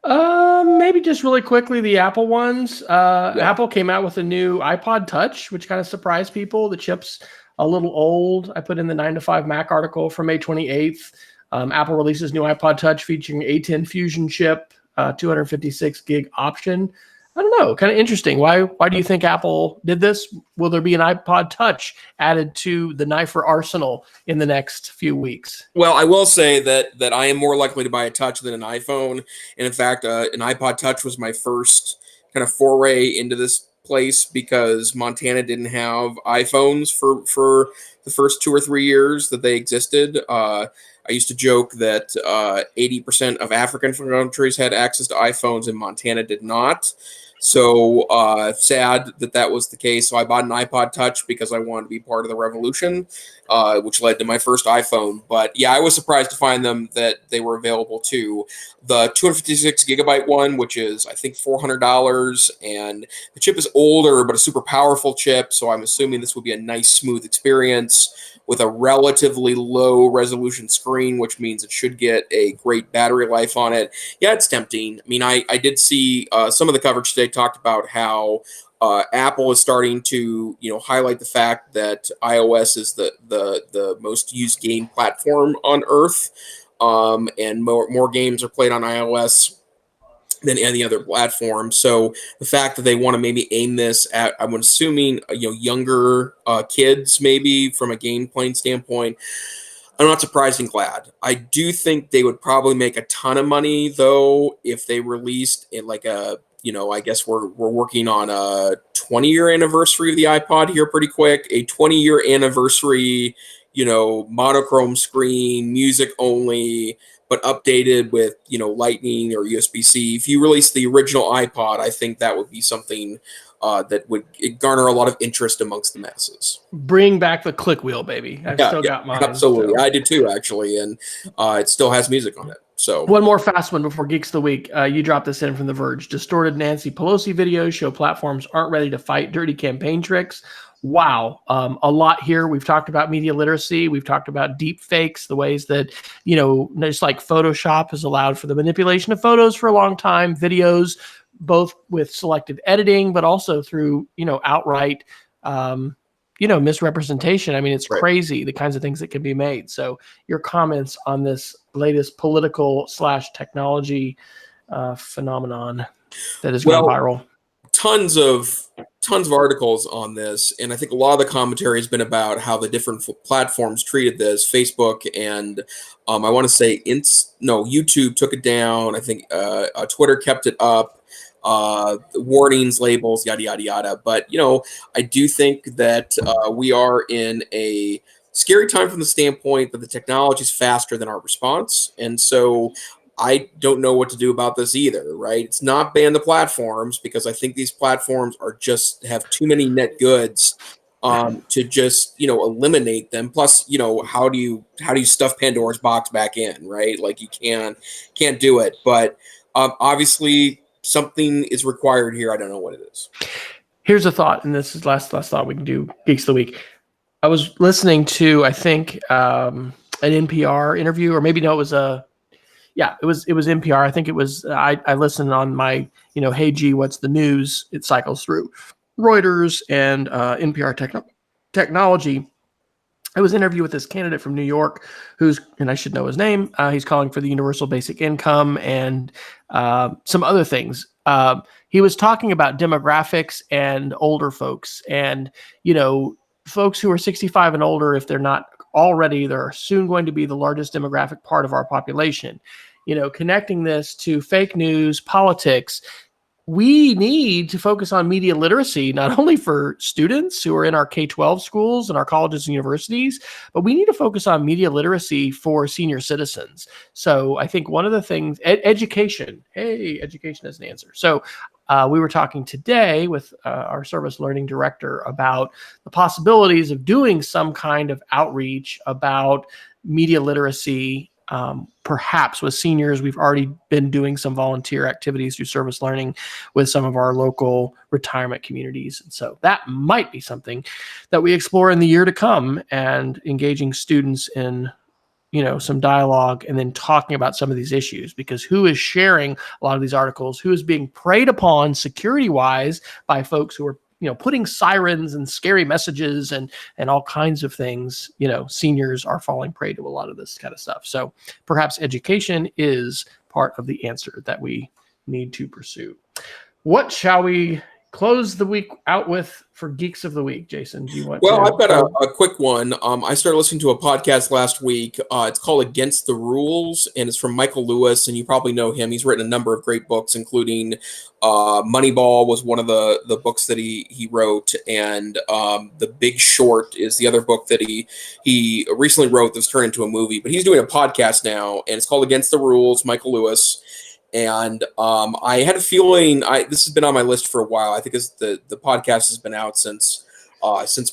Maybe just really quickly, the Apple ones. Yeah. Apple came out with a new iPod Touch, which kind of surprised people. The chip's a little old. I put in the 9 to 5 Mac article from May 28th. Apple releases new iPod Touch featuring A10 Fusion chip, 256 gig option. I don't know, kind of interesting. Why do you think Apple did this? Will there be an iPod Touch added to the Knifer arsenal in the next few weeks? Well, I will say that I am more likely to buy a Touch than an iPhone. And in fact, an iPod Touch was my first kind of foray into this place because Montana didn't have iPhones for the first 2 or 3 years that they existed. I used to joke that 80% of African countries had access to iPhones and Montana did not. So sad that was the case. So I bought an iPod Touch because I wanted to be part of the revolution, which led to my first iPhone. But yeah, I was surprised to find them that they were available too. The 256 gigabyte one, which is I think $400, and the chip is older but a super powerful chip. So I'm assuming this will be a nice, smooth experience with a relatively low resolution screen, which means it should get a great battery life on it. Yeah, it's tempting. I mean, I did see some of the coverage today talked about how Apple is starting to highlight the fact that iOS is the most used game platform on Earth, and more games are played on iOS than any other platform. So the fact that they want to maybe aim this at, I'm assuming, younger kids, maybe from a game playing standpoint, I'm not surprised and glad. I do think they would probably make a ton of money though if they released it like a, I guess we're working on a 20-year anniversary of the iPod here pretty quick, a 20-year anniversary, monochrome screen, music only, but updated with, Lightning or USB-C. If you release the original iPod, I think that would be something that would garner a lot of interest amongst the masses. Bring back the click wheel, baby. I've still got mine. Absolutely. So. I did too, actually. And it still has music on it. So one more fast one before Geeks of the Week. You dropped this in from The Verge. Distorted Nancy Pelosi videos show platforms aren't ready to fight dirty campaign tricks. Wow. A lot here. We've talked about media literacy. We've talked about deep fakes, the ways that, just like Photoshop has allowed for the manipulation of photos for a long time, videos, both with selective editing, but also through, outright, misrepresentation. I mean, it's crazy the kinds of things that can be made. So your comments on this latest political / technology phenomenon that is going viral. Tons tons of articles on this, and I think a lot of the commentary has been about how the different platforms treated this. Facebook and I want to say YouTube took it down. I think Twitter kept it up. Warnings, labels, yada yada yada. But I do think that we are in a scary time from the standpoint that the technology is faster than our response, and so I don't know what to do about this either, right? It's not ban the platforms, because I think these platforms are just have too many net goods to just eliminate them. Plus, how do you stuff Pandora's box back in, right? Like you can't do it. But obviously something is required here. I don't know what it is. Here's a thought, and this is last thought. We can do Geeks of the Week. I was listening to, I think, an NPR interview, or maybe no, it was it was NPR. I think it was. I listened on my, hey G, what's the news? It cycles through Reuters and NPR technology. I was interviewed with this candidate from New York, and I should know his name. He's calling for the universal basic income and some other things. He was talking about demographics and older folks, and folks who are 65 and older, if they're not already, they're soon going to be the largest demographic part of our population. Connecting this to fake news, politics. We need to focus on media literacy, not only for students who are in our K-12 schools and our colleges and universities, but we need to focus on media literacy for senior citizens. So I think one of the things, education. Hey, education is an answer. So we were talking today with our service learning director about the possibilities of doing some kind of outreach about media literacy. Perhaps with seniors, we've already been doing some volunteer activities through service learning with some of our local retirement communities. And so that might be something that we explore in the year to come, and engaging students in, some dialogue, and then talking about some of these issues, because who is sharing a lot of these articles, who is being preyed upon security wise by folks who are putting sirens and scary messages and all kinds of things. Seniors are falling prey to a lot of this kind of stuff. So perhaps education is part of the answer that we need to pursue. What shall we close the week out with for Geeks of the Week, Jason? Do you want Well, I've got a quick one. I started listening to a podcast last week. It's called Against the Rules, and it's from Michael Lewis, and you probably know him. He's written a number of great books, including Moneyball was one of the books that he wrote, and The Big Short is the other book that he recently wrote that's turned into a movie. But he's doing a podcast now, and it's called Against the Rules, Michael Lewis. And I had a feeling this has been on my list for a while. I think the podcast has been out since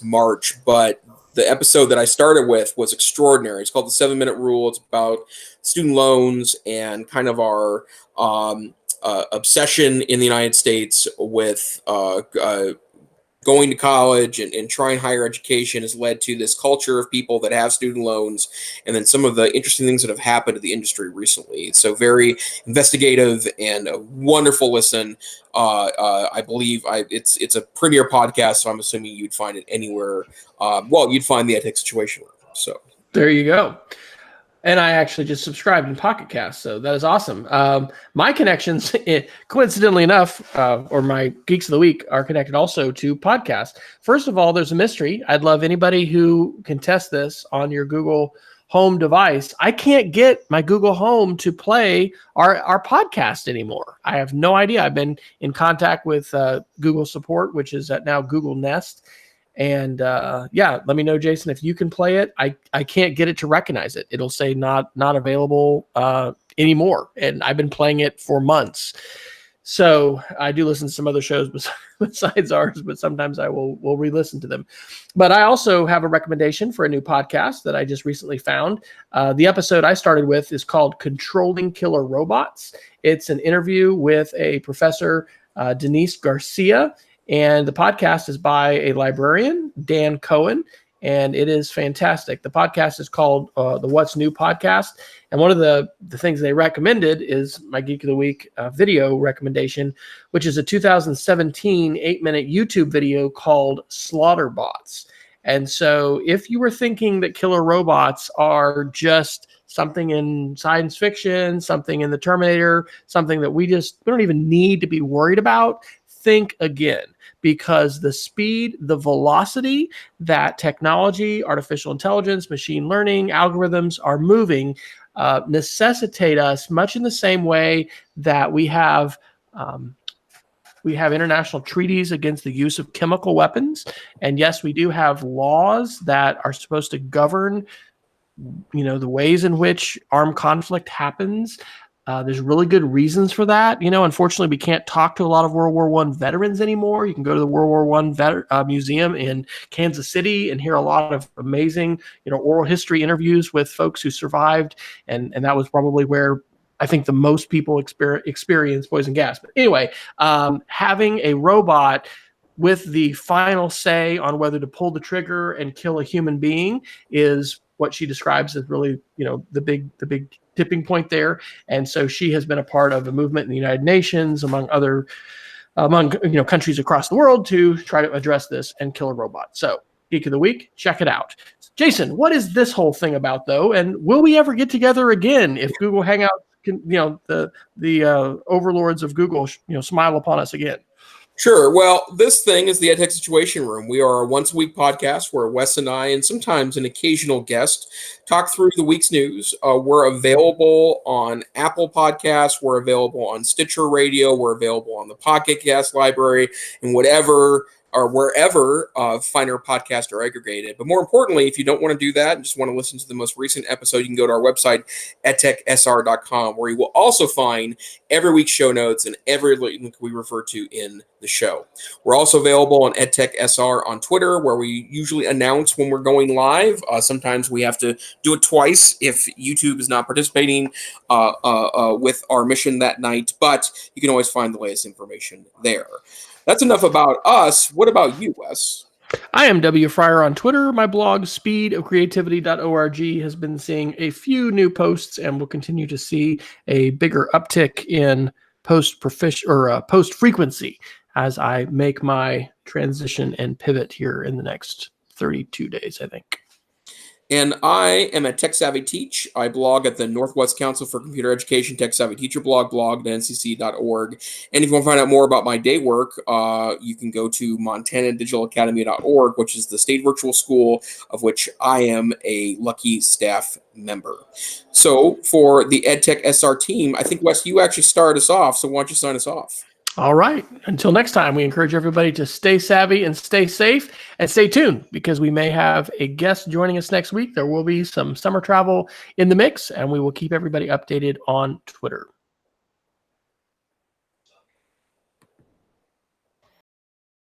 March, but the episode that I started with was extraordinary. It's called The 7-Minute Rule. It's about student loans and kind of our obsession in the United States with going to college and trying higher education has led to this culture of people that have student loans, and then some of the interesting things that have happened to the industry recently. So very investigative and a wonderful listen. I believe it's a premier podcast, so I'm assuming you'd find it anywhere. You'd find the EdTech Situation Room. So there you go. And I actually just subscribed in Pocket Cast, so that is awesome. My connections, coincidentally enough, or my Geeks of the Week, are connected also to podcasts. First of all, there's a mystery. I'd love anybody who can test this on your Google Home device. I can't get my Google Home to play our podcast anymore. I have no idea. I've been in contact with Google support, which is at now Google Nest. And let me know, Jason, if you can play it. I can't get it to recognize it. It'll say not available anymore. And I've been playing it for months. So I do listen to some other shows besides ours, but sometimes I will re-listen to them. But I also have a recommendation for a new podcast that I just recently found. The episode I started with is called Controlling Killer Robots. It's an interview with a professor, Denise Garcia. And the podcast is by a librarian, Dan Cohen, and it is fantastic. The podcast is called the What's New Podcast. And one of the things they recommended is my Geek of the Week video recommendation, which is a 2017 8-minute YouTube video called Slaughterbots. And so if you were thinking that killer robots are just something in science fiction, something in the Terminator, something that we don't even need to be worried about, think again, because the speed, the velocity that technology, artificial intelligence, machine learning, algorithms are moving necessitate us, much in the same way that we have international treaties against the use of chemical weapons. And yes, we do have laws that are supposed to govern, the ways in which armed conflict happens. There's really good reasons for that. Unfortunately, we can't talk to a lot of World War I veterans anymore. You can go to the World War I museum in Kansas City and hear a lot of amazing, oral history interviews with folks who survived, and that was probably where I think the most people experience poison gas. But anyway, having a robot with the final say on whether to pull the trigger and kill a human being is what she describes as really, the big tipping point there. And so she has been a part of a movement in the United Nations, among countries across the world, to try to address this and kill a robot. So, Geek of the Week, check it out. Jason, what is this whole thing about, though? And will we ever get together again if Google Hangout can, the overlords of Google, smile upon us again? Sure. Well, this thing is the EdTech Situation Room. We are a once-a-week podcast where Wes and I, and sometimes an occasional guest, talk through the week's news. We're available on Apple Podcasts. We're available on Stitcher Radio. We're available on the Pocket Cast Library, and whatever or wherever finer podcasts are aggregated. But more importantly, if you don't want to do that and just want to listen to the most recent episode, you can go to our website, edtechsr.com, where you will also find every week's show notes and every link we refer to in the show. We're also available on EdTech SR on Twitter, where we usually announce when we're going live. Sometimes we have to do it twice if YouTube is not participating with our mission that night, but you can always find the latest information there. That's enough about us. What about you, Wes? I am W. Fryer on Twitter. My blog, speedofcreativity.org, has been seeing a few new posts and will continue to see a bigger uptick in post frequency as I make my transition and pivot here in the next 32 days, I think. And I am at Tech Savvy Teach. I blog at the Northwest Council for Computer Education Tech Savvy Teacher blog at ncc.org. And if you want to find out more about my day work, you can go to montanadigitalacademy.org, which is the state virtual school of which I am a lucky staff member. So for the EdTech SR team, I think, Wes, you actually started us off. So why don't you sign us off? All right. Until next time, we encourage everybody to stay savvy and stay safe, and stay tuned because we may have a guest joining us next week. There will be some summer travel in the mix, and we will keep everybody updated on Twitter.